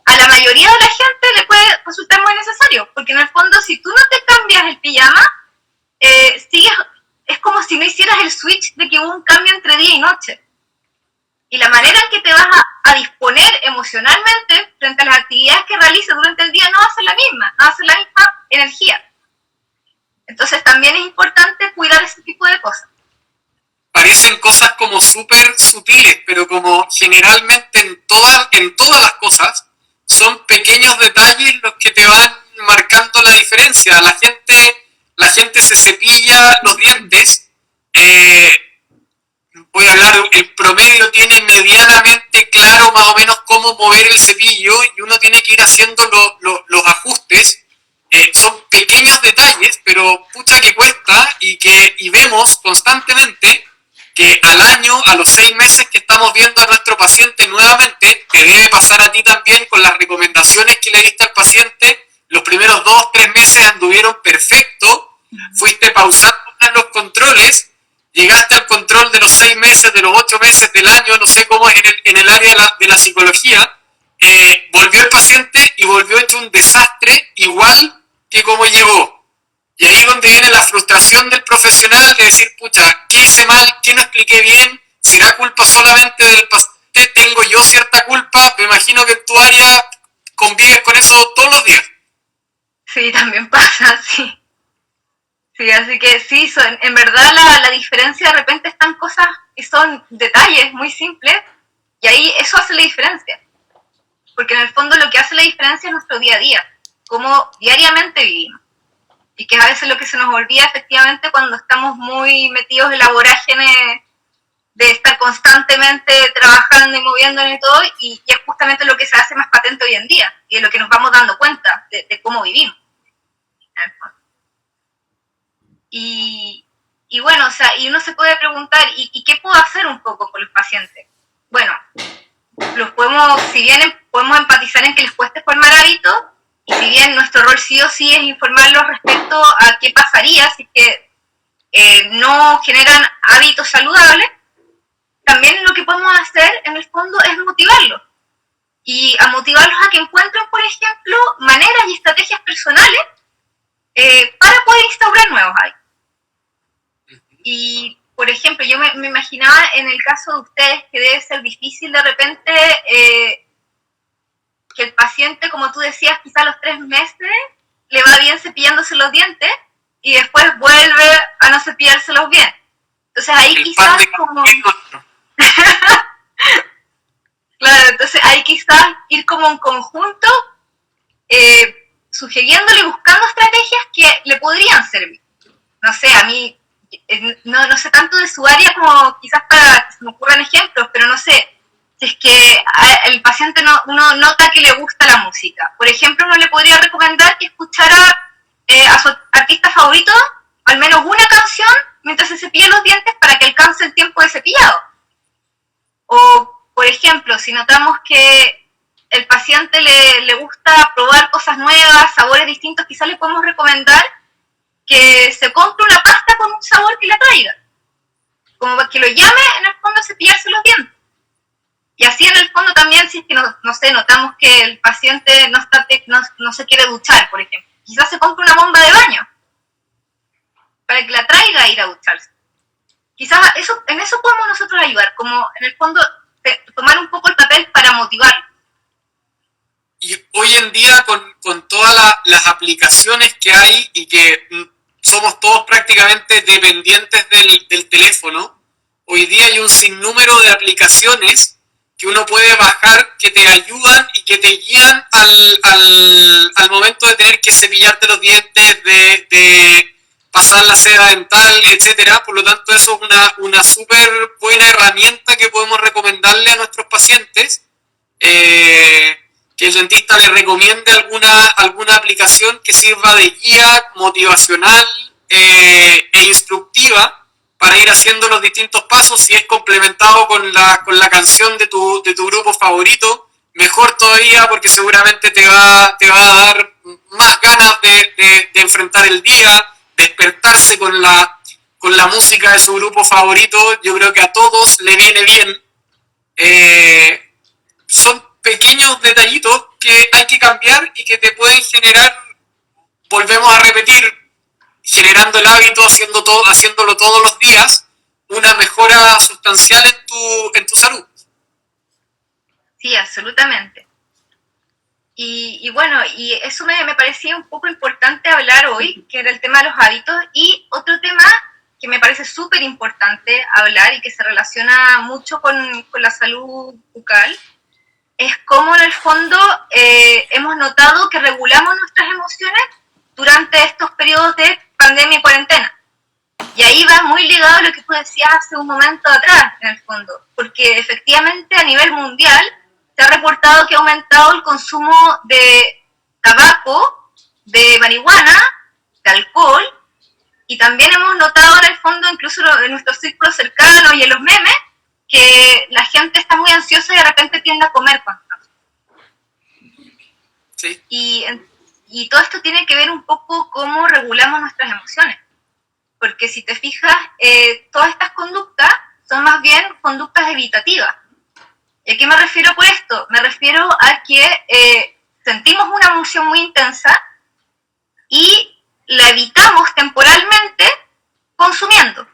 a la mayoría de la gente le puede resultar muy necesario, porque en el fondo si tú no te cambias el pijama, es como si no hicieras el switch de que hubo un cambio entre día y noche. Y la manera en que te vas a disponer emocionalmente frente a las actividades que realices durante el día no va a ser la misma, no va a ser la misma energía. Entonces también es importante cuidar ese tipo de cosas.
Parecen cosas como súper sutiles, pero como generalmente en todas las cosas, son pequeños detalles los que te van marcando la diferencia. La gente se cepilla los dientes, voy a hablar, el promedio tiene medianamente claro más o menos cómo mover el cepillo y uno tiene que ir haciendo los ajustes. Son pequeños detalles, pero pucha que cuesta y vemos constantemente que al año, a los 6 meses que estamos viendo a nuestro paciente nuevamente, te debe pasar a ti también con las recomendaciones que le diste al paciente, los primeros 2-3 meses anduvieron perfecto, fuiste pausando los controles, llegaste al control de los 6 meses, de los 8 meses, del año, no sé cómo es en el área de la psicología, volvió el paciente y volvió hecho un desastre igual que como llegó. Y ahí es donde viene la frustración del profesional de decir, pucha, ¿qué hice mal? ¿Qué no expliqué bien? ¿Será culpa solamente del paciente? ¿Tengo yo cierta culpa? Me imagino que en tu área convives con eso todos los días.
Sí, también pasa, sí. Sí, así que sí, en verdad la diferencia de repente están cosas que son detalles muy simples y ahí eso hace la diferencia. Porque en el fondo lo que hace la diferencia es nuestro día a día, cómo diariamente vivimos. Y que a veces lo que se nos olvida efectivamente cuando estamos muy metidos en la vorágine de estar constantemente trabajando y moviéndonos y todo, y es justamente lo que se hace más patente hoy en día, y de lo que nos vamos dando cuenta de cómo vivimos. Y bueno, o sea, y uno se puede preguntar, ¿y qué puedo hacer un poco con los pacientes? Bueno, si bien podemos empatizar en que les cueste formar hábitos, y si bien nuestro rol sí o sí es informarlos respecto a qué pasaría si es que no generan hábitos saludables, también lo que podemos hacer en el fondo es motivarlos. Y a motivarlos a que encuentren, por ejemplo, maneras y estrategias personales para poder instaurar nuevos hábitos. Y, por ejemplo, yo me imaginaba en el caso de ustedes que debe ser difícil de repente que el paciente, como tú decías, quizá a los 3 meses le va bien cepillándose los dientes y después vuelve a no cepillárselos bien. Entonces ahí quizás como... Claro, entonces ahí quizás ir como en conjunto sugiriéndole y buscando estrategias que le podrían servir. No sé, a mí no sé tanto de su área como quizás para que se me ocurran ejemplos, pero no sé, si es que el paciente uno nota que le gusta la música. Por ejemplo, uno le podría recomendar que escuchara a su artista favorito al menos una canción mientras se cepilla los dientes para que alcance el tiempo de cepillado. O, por ejemplo, si notamos que el paciente le gusta probar cosas nuevas, sabores distintos, quizás le podemos recomendar que se compre una pasta con un sabor que le atraiga. como para que lo llame en el fondo a cepillarse los dientes. Y así en el fondo también, si es que no sé, notamos que el paciente no se quiere duchar, por ejemplo, quizás se compre una bomba de baño para que la traiga a ir a ducharse. Quizás en eso podemos nosotros ayudar, como en el fondo tomar un poco el papel para motivar.
Y hoy en día con todas las aplicaciones que hay y que somos todos prácticamente dependientes del teléfono, hoy día hay un sinnúmero de aplicaciones que uno puede bajar que te ayudan y que te guían al momento de tener que cepillarte los dientes, de pasar la seda dental, etcétera. Por lo tanto, eso es una súper buena herramienta que podemos recomendarle a nuestros pacientes, que el dentista le recomiende alguna aplicación que sirva de guía motivacional e instructiva para ir haciendo los distintos pasos. Si es complementado con la canción de tu grupo favorito, mejor todavía, porque seguramente te va a dar más ganas de enfrentar el día, despertarse con la música de su grupo favorito. Yo creo que a todos le viene bien. Son pequeños detallitos que hay que cambiar y que te pueden generar, volvemos a repetir, generando el hábito, haciéndolo todos los días, una mejora sustancial en tu salud.
Sí, absolutamente. Y bueno, y eso me parecía un poco importante hablar hoy, que era el tema de los hábitos. Y otro tema que me parece súper importante hablar y que se relaciona mucho con la salud bucal, es cómo en el fondo hemos notado que regulamos nuestras emociones durante estos periodos de pandemia y cuarentena. Y ahí va muy ligado a lo que tú decías hace un momento atrás, en el fondo, porque efectivamente a nivel mundial se ha reportado que ha aumentado el consumo de tabaco, de marihuana, de alcohol, y también hemos notado en el fondo, incluso en nuestros círculos cercanos y en los memes, que la gente está muy ansiosa y de repente tiende a comer con tanto.
Sí.
Y todo esto tiene que ver un poco cómo regulamos nuestras emociones. Porque si te fijas, todas estas conductas son más bien conductas evitativas. ¿Y a qué me refiero por esto? Me refiero a que sentimos una emoción muy intensa y la evitamos temporalmente consumiendo.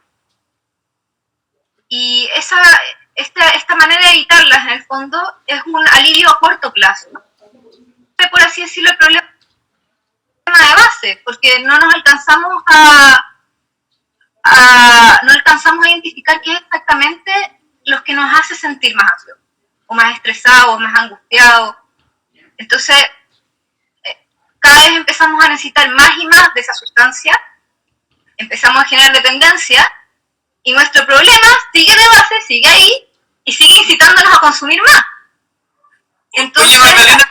Y esta manera de evitarlas, en el fondo, es un alivio a corto plazo. Por así decirlo, el problema de base, porque no alcanzamos a identificar qué es exactamente lo que nos hace sentir más ansiosos, o más estresados, o más angustiados. Entonces, cada vez empezamos a necesitar más y más de esa sustancia, empezamos a generar dependencia, y nuestro problema sigue de base, sigue ahí, y sigue incitándonos a consumir más. Entonces,
oye, Magdalena,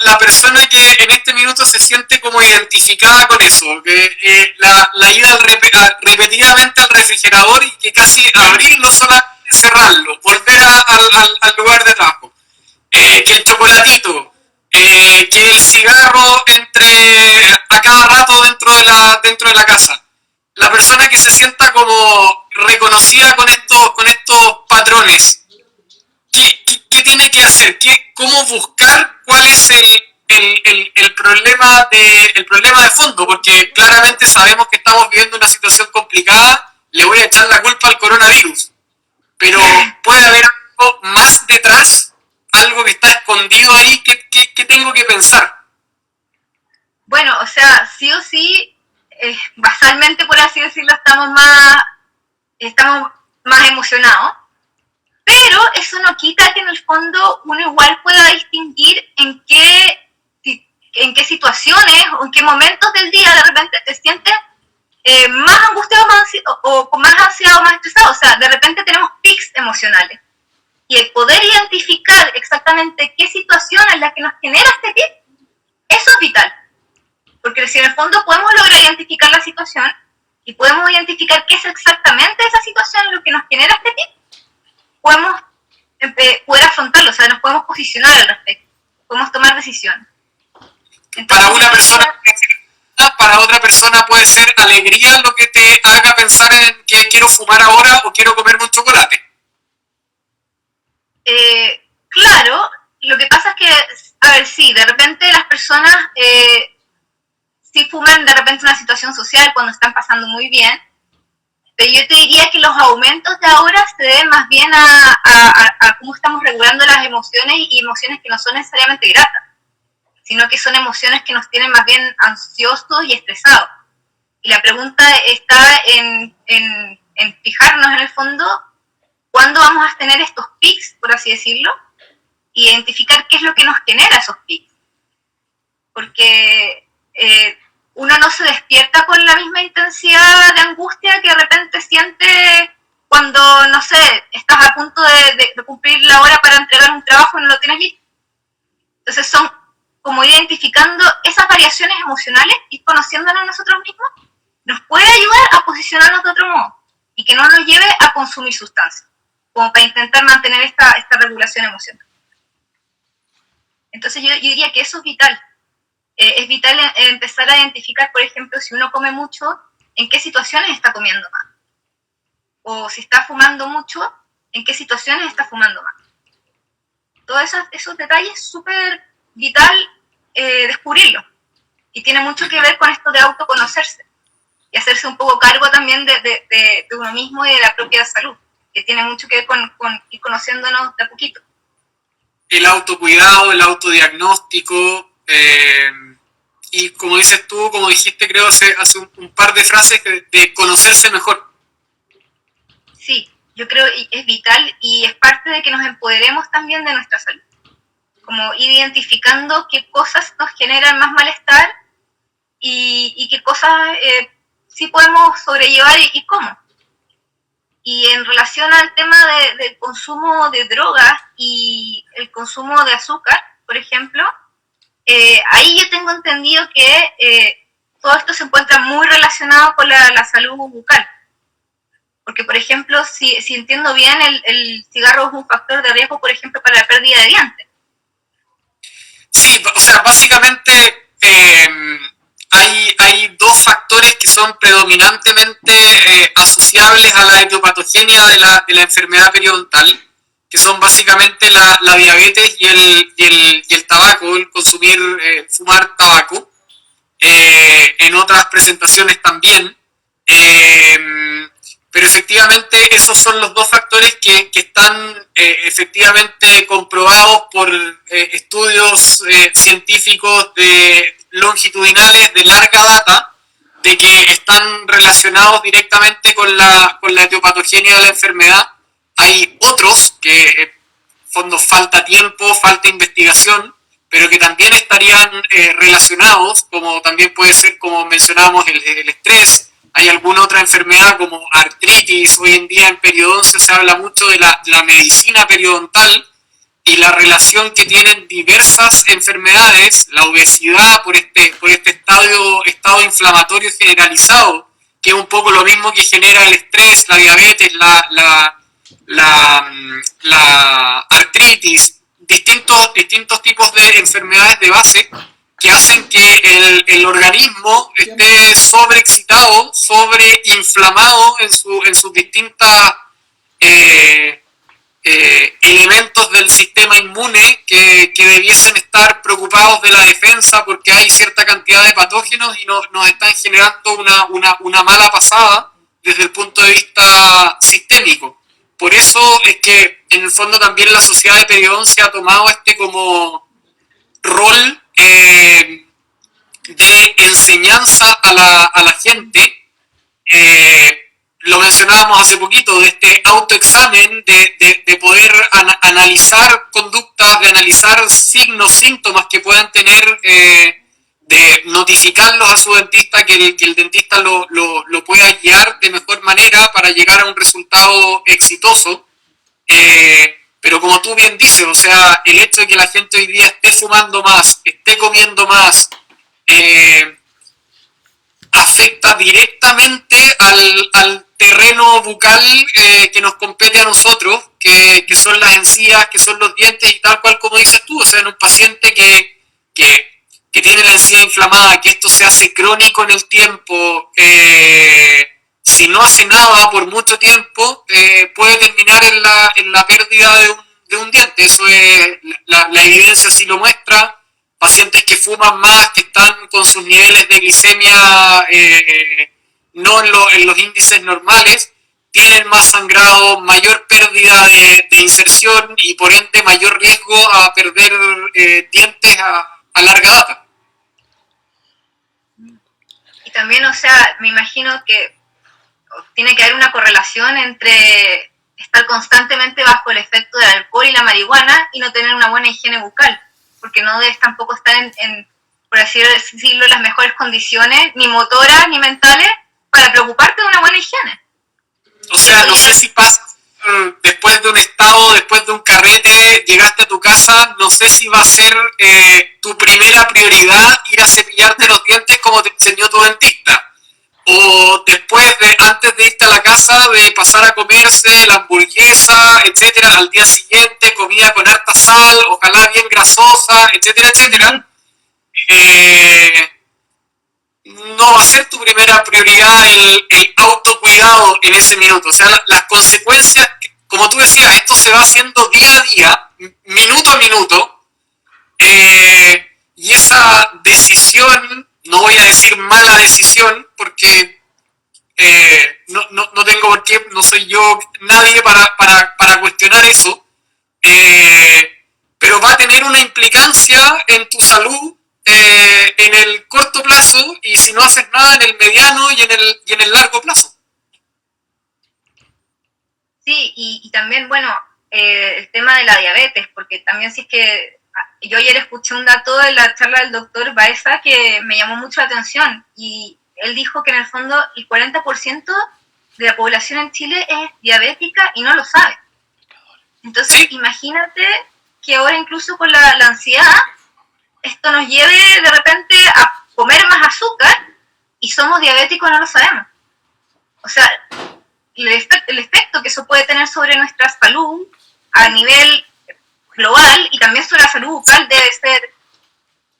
la persona que en este minuto se siente como identificada con eso, que la ida repetidamente al refrigerador y que casi abrirlo, solamente cerrarlo, volver al lugar de trabajo, que el chocolatito, que el cigarro a cada rato dentro de la casa. La persona que se sienta como reconocida con estos patrones, ¿qué tiene que hacer? ¿Cómo buscar cuál es el problema de fondo? Porque claramente sabemos que estamos viviendo una situación complicada. Le voy a echar la culpa al coronavirus, pero puede haber algo más detrás, algo que está escondido ahí. ¿Qué tengo que pensar?
Bueno, o sea, sí o sí, basalmente, por así decirlo, estamos más emocionados, pero eso no quita que en el fondo uno igual pueda distinguir en qué situaciones o en qué momentos del día de repente te sientes más angustiado o con más ansiedad o más estresado. O sea, de repente tenemos pics emocionales, y el poder identificar exactamente qué situación es la que nos genera este pic, eso es vital. Porque si en el fondo podemos lograr identificar la situación y podemos identificar qué es exactamente esa situación lo que nos genera este tip, podemos poder afrontarlo, o sea, nos podemos posicionar al respecto, podemos tomar decisiones.
Entonces, para una persona pena, para otra persona puede ser alegría lo que te haga pensar en que quiero fumar ahora o quiero comerme un chocolate.
Claro, lo que pasa es que, a ver, sí, de repente las personas sí fuman de repente una situación social cuando están pasando muy bien, pero yo te diría que los aumentos de ahora se deben más bien a cómo estamos regulando las emociones y emociones que no son necesariamente gratas, sino que son emociones que nos tienen más bien ansiosos y estresados. Y la pregunta está en fijarnos en el fondo cuándo vamos a tener estos pics, por así decirlo, y identificar qué es lo que nos genera esos pics. Porque uno no se despierta con la misma intensidad de angustia que de repente siente cuando, no sé, estás a punto de cumplir la hora para entregar un trabajo y no lo tienes listo. Entonces son como identificando esas variaciones emocionales y conociéndonos a nosotros mismos, nos puede ayudar a posicionarnos de otro modo y que no nos lleve a consumir sustancias, como para intentar mantener esta regulación emocional. Entonces yo diría que eso es vital. Es vital empezar a identificar, por ejemplo, si uno come mucho, en qué situaciones está comiendo más. O si está fumando mucho, en qué situaciones está fumando más. Todos esos detalles súper vital descubrirlo. Y tiene mucho que ver con esto de autoconocerse. Y hacerse un poco cargo también de uno mismo y de la propia salud. Que tiene mucho que ver con ir conociéndonos de a poquito.
El autocuidado, el autodiagnóstico, y como dices tú, como dijiste creo hace un par de frases, de conocerse mejor.
Sí, yo creo que es vital y es parte de que nos empoderemos también de nuestra salud. Como ir identificando qué cosas nos generan más malestar y qué cosas sí podemos sobrellevar y cómo. Y en relación al tema del consumo de drogas y el consumo de azúcar, por ejemplo, ahí yo tengo entendido que todo esto se encuentra muy relacionado con la salud bucal. Porque, por ejemplo, si entiendo bien, el cigarro es un factor de riesgo, por ejemplo, para la pérdida de dientes.
Sí, o sea, básicamente hay dos factores que son predominantemente asociables a la etiopatogenia de la enfermedad periodontal, que son básicamente la diabetes y el tabaco, el consumir, fumar tabaco, en otras presentaciones también. Pero efectivamente esos son los dos factores que están efectivamente comprobados por estudios científicos longitudinales de larga data, de que están relacionados directamente con la etiopatogenia de la enfermedad. Hay otros que, en fondo, falta tiempo, falta investigación, pero que también estarían relacionados, como también puede ser, como mencionábamos, el estrés. Hay alguna otra enfermedad como artritis. Hoy en día en periodoncia se habla mucho de la medicina periodontal y la relación que tienen diversas enfermedades, la obesidad por este estado inflamatorio generalizado, que es un poco lo mismo que genera el estrés, la diabetes, la artritis, distintos tipos de enfermedades de base que hacen que el organismo esté sobreexcitado, sobreinflamado en sus distintas elementos del sistema inmune que debiesen estar preocupados de la defensa, porque hay cierta cantidad de patógenos y nos están generando una mala pasada desde el punto de vista sistémico. Por eso es que en el fondo también la Sociedad de Periodoncia ha tomado como rol de enseñanza a la gente. Lo mencionábamos hace poquito, de este autoexamen, de poder analizar conductas, de analizar signos, síntomas que puedan tener, de notificarlos a su dentista, que el dentista lo pueda guiar de mejor manera para llegar a un resultado exitoso. Pero como tú bien dices, o sea, el hecho de que la gente hoy día esté fumando más, esté comiendo más, afecta directamente al terreno bucal que nos compete a nosotros, que son las encías, que son los dientes, y tal cual como dices tú, o sea, en un paciente que que tiene la encía inflamada, que esto se hace crónico en el tiempo, si no hace nada por mucho tiempo, puede terminar en la pérdida de un diente. Eso es, la evidencia sí lo muestra. Pacientes que fuman más, que están con sus niveles de glicemia no en los índices normales, tienen más sangrado, mayor pérdida de inserción y por ende mayor riesgo a perder dientes a larga data.
Y también, o sea, me imagino que tiene que haber una correlación entre estar constantemente bajo el efecto del alcohol y la marihuana y no tener una buena higiene bucal, porque no debes tampoco estar por así decirlo, en las mejores condiciones, ni motoras ni mentales, para preocuparte de una buena higiene.
O sea, no sé si pasas después de un estado, después de un carrete, llegaste a tu casa, no sé si va a ser tu primera prioridad ir a cepillarte los dientes como te enseñó tu dentista. O después antes de irte a la casa, de pasar a comerse la hamburguesa, etcétera, al día siguiente, comida con harta sal, ojalá bien grasosa, etcétera, etcétera. No va a ser tu primera prioridad el autocuidado en ese minuto. O sea, las consecuencias, como tú decías, esto se va haciendo día a día, minuto a minuto, y esa decisión, no voy a decir mala decisión, porque no tengo por qué, no soy yo nadie para cuestionar eso, pero va a tener una implicancia en tu salud en el corto plazo, y si no haces nada, en el mediano y en el largo plazo.
Sí, y también, bueno, el tema de la diabetes, porque también sí es que yo ayer escuché un dato de la charla del doctor Baeza que me llamó mucho la atención, y él dijo que en el fondo el 40% de la población en Chile es diabética y no lo sabe. Entonces, ¿sí? Imagínate que ahora incluso con la ansiedad, esto nos lleve de repente a comer más azúcar y somos diabéticos y no lo sabemos. O sea, el efecto que eso puede tener sobre nuestra salud a nivel global y también sobre la salud bucal debe ser,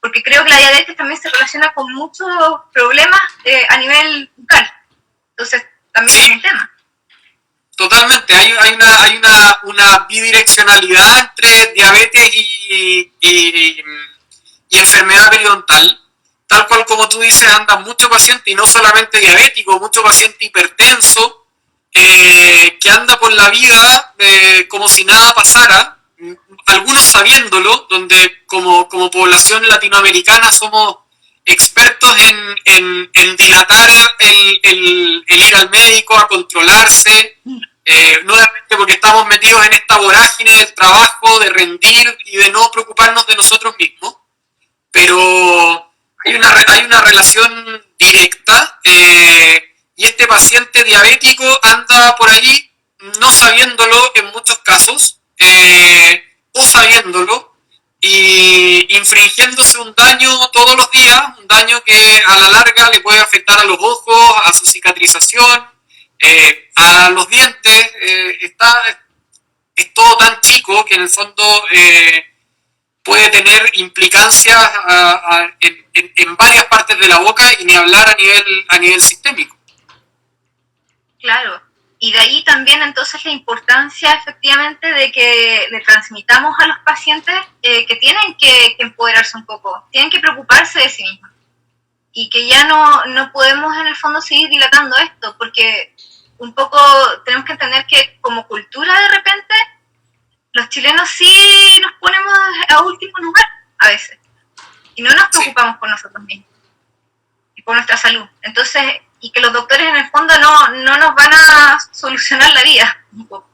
porque creo que la diabetes también se relaciona con muchos problemas a nivel bucal. Entonces, también es un tema.
Totalmente, hay una bidireccionalidad entre diabetes y enfermedad periodontal, tal cual como tú dices, anda mucho paciente, y no solamente diabético, mucho paciente hipertenso, que anda por la vida como si nada pasara, algunos sabiéndolo, donde como población latinoamericana somos expertos en dilatar el ir al médico, a controlarse, nuevamente porque estamos metidos en esta vorágine del trabajo, de rendir y de no preocuparnos de nosotros mismos. Pero hay una relación directa, y este paciente diabético anda por ahí no sabiéndolo en muchos casos, o sabiéndolo, y infringiéndose un daño todos los días, un daño que a la larga le puede afectar a los ojos, a su cicatrización, a los dientes. Es todo tan chico que en el fondo puede tener implicancias en varias partes de la boca, y ni hablar a nivel sistémico.
Claro, y de ahí también entonces la importancia efectivamente de que le transmitamos a los pacientes que tienen que empoderarse un poco, tienen que preocuparse de sí mismos, y que ya no podemos en el fondo seguir dilatando esto, porque un poco tenemos que entender que como cultura de repente los chilenos sí nos ponemos a último lugar a veces y no nos preocupamos por nosotros mismos y por nuestra salud. Entonces, y que los doctores en el fondo no nos van a solucionar la vida un poco.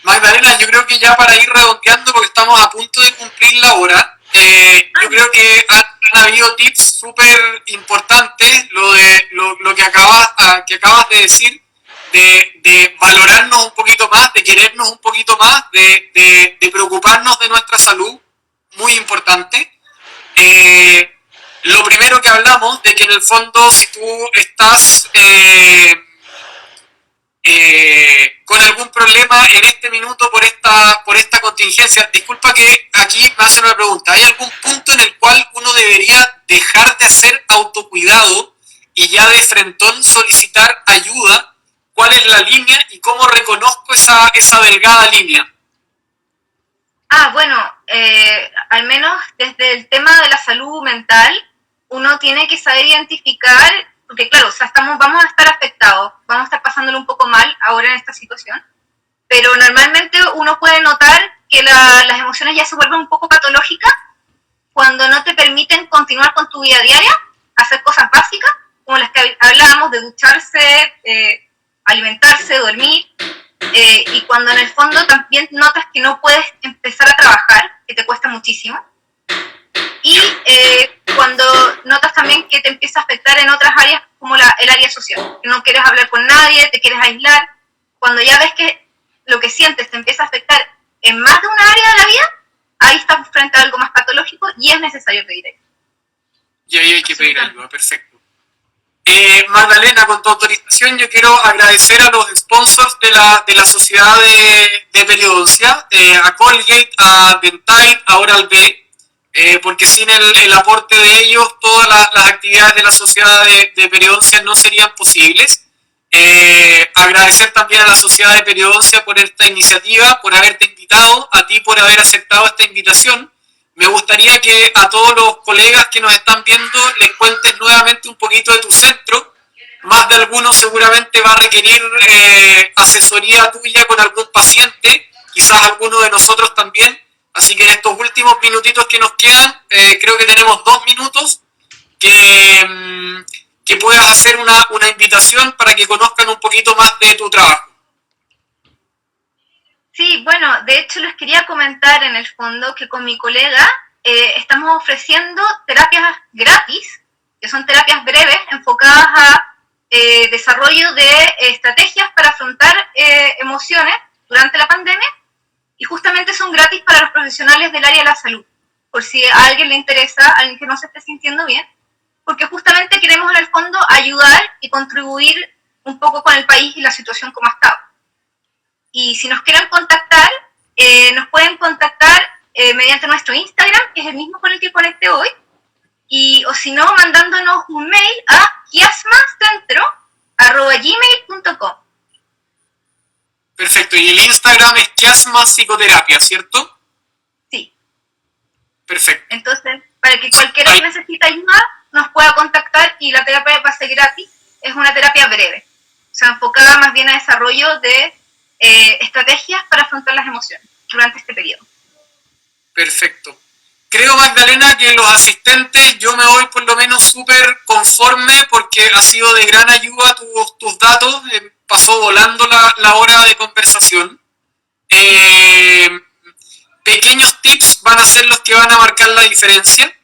Magdalena, yo creo que ya para ir redondeando, porque estamos a punto de cumplir la hora, yo creo que han habido tips súper importantes, lo que acabas de decir, de valorarnos un poquito más, de querernos un poquito más, de preocuparnos de nuestra salud, muy importante. Lo primero que hablamos, de que en el fondo si tú estás con algún problema en este minuto por esta contingencia. Disculpa que aquí me hacen una pregunta. ¿Hay algún punto en el cual uno debería dejar de hacer autocuidado y ya de frentón solicitar ayuda? ¿Cuál es la línea y cómo reconozco esa delgada línea?
Bueno, al menos desde el tema de la salud mental, uno tiene que saber identificar, porque claro, o sea, vamos a estar afectados, vamos a estar pasándolo un poco mal ahora en esta situación, pero normalmente uno puede notar que las emociones ya se vuelven un poco patológicas cuando no te permiten continuar con tu vida diaria, hacer cosas básicas, como las que hablábamos de ducharse, alimentarse, dormir, y cuando en el fondo también notas que no puedes empezar a trabajar, que te cuesta muchísimo, y cuando notas también que te empieza a afectar en otras áreas como el área social, que no quieres hablar con nadie, te quieres aislar, cuando ya ves que lo que sientes te empieza a afectar en más de una área de la vida, ahí estás frente a algo más patológico y es necesario pedir ayuda.
Y ahí hay que pedir ayuda, perfecto. Magdalena, con tu autorización, yo quiero agradecer a los sponsors de la sociedad de periodoncia, a Colgate, a Dentide, a Oral-B, porque sin el aporte de ellos todas las actividades de la sociedad de periodoncia no serían posibles. Agradecer también a la sociedad de periodoncia por esta iniciativa, por haberte invitado, a ti por haber aceptado esta invitación. Me gustaría que a todos los colegas que nos están viendo les cuentes nuevamente un poquito de tu centro. Más de alguno seguramente va a requerir asesoría tuya con algún paciente, quizás alguno de nosotros también. Así que en estos últimos minutitos que nos quedan, creo que tenemos 2 minutos, que puedas hacer una invitación para que conozcan un poquito más de tu trabajo.
Sí, bueno, de hecho les quería comentar en el fondo que con mi colega estamos ofreciendo terapias gratis, que son terapias breves enfocadas a desarrollo de estrategias para afrontar emociones durante la pandemia, y justamente son gratis para los profesionales del área de la salud, por si a alguien le interesa, a alguien que no se esté sintiendo bien, porque justamente queremos en el fondo ayudar y contribuir un poco con el país y la situación como ha estado. Y si nos quieren contactar, nos pueden contactar mediante nuestro Instagram, que es el mismo con el que conecté hoy, o si no, mandándonos un mail a kiasmacentro@gmail.com.
Perfecto, y el Instagram es Kiasma Psicoterapia, ¿cierto?
Sí.
Perfecto.
Entonces, para que cualquiera que necesite ayuda nos pueda contactar, y la terapia va a ser gratis, es una terapia breve, o sea, enfocada más bien a desarrollo de estrategias para afrontar las emociones durante este periodo.
Perfecto. Creo, Magdalena, que los asistentes, yo me voy por lo menos súper conforme porque ha sido de gran ayuda tus datos, pasó volando la hora de conversación. Pequeños tips van a ser los que van a marcar la diferencia,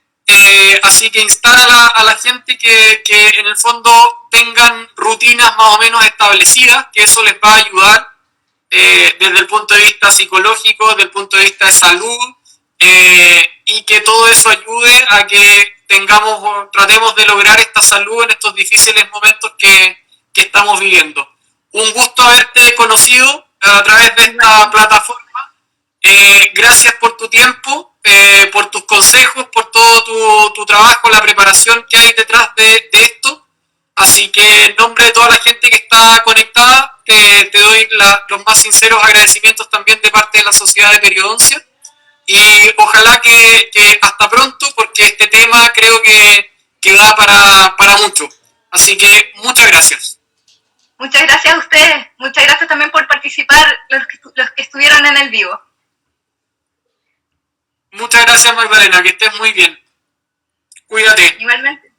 así que instar a la gente que en el fondo tengan rutinas más o menos establecidas, que eso les va a ayudar desde el punto de vista psicológico, desde el punto de vista de salud, y que todo eso ayude a que tratemos de lograr esta salud en estos difíciles momentos que estamos viviendo. Un gusto haberte conocido a través de esta plataforma. Gracias por tu tiempo, por tus consejos, por todo tu trabajo, la preparación que hay detrás de esto. Así que en nombre de toda la gente que está conectada, te doy los más sinceros agradecimientos también de parte de la Sociedad de Periodoncia. Y ojalá que hasta pronto, porque este tema creo que da para mucho. Así que muchas gracias.
Muchas gracias a ustedes. Muchas gracias también por participar, los que estuvieron en el vivo.
Muchas gracias, Magdalena, que estés muy bien. Cuídate.
Igualmente.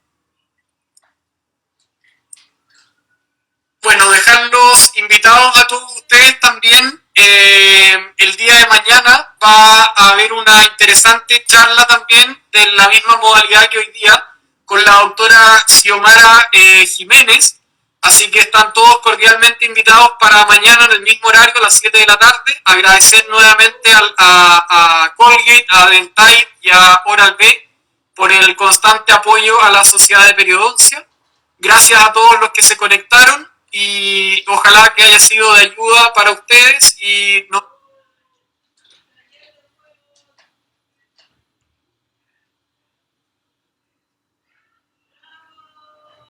Bueno, dejarlos invitados a todos ustedes también. El día de mañana va a haber una interesante charla también de la misma modalidad que hoy día con la doctora Xiomara Jiménez. Así que están todos cordialmente invitados para mañana en el mismo horario, a las 7 de la tarde. Agradecer nuevamente a Colgate, a Dentide y a Oral-B por el constante apoyo a la Sociedad de Periodoncia. Gracias a todos los que se conectaron y ojalá que haya sido de ayuda para ustedes y nos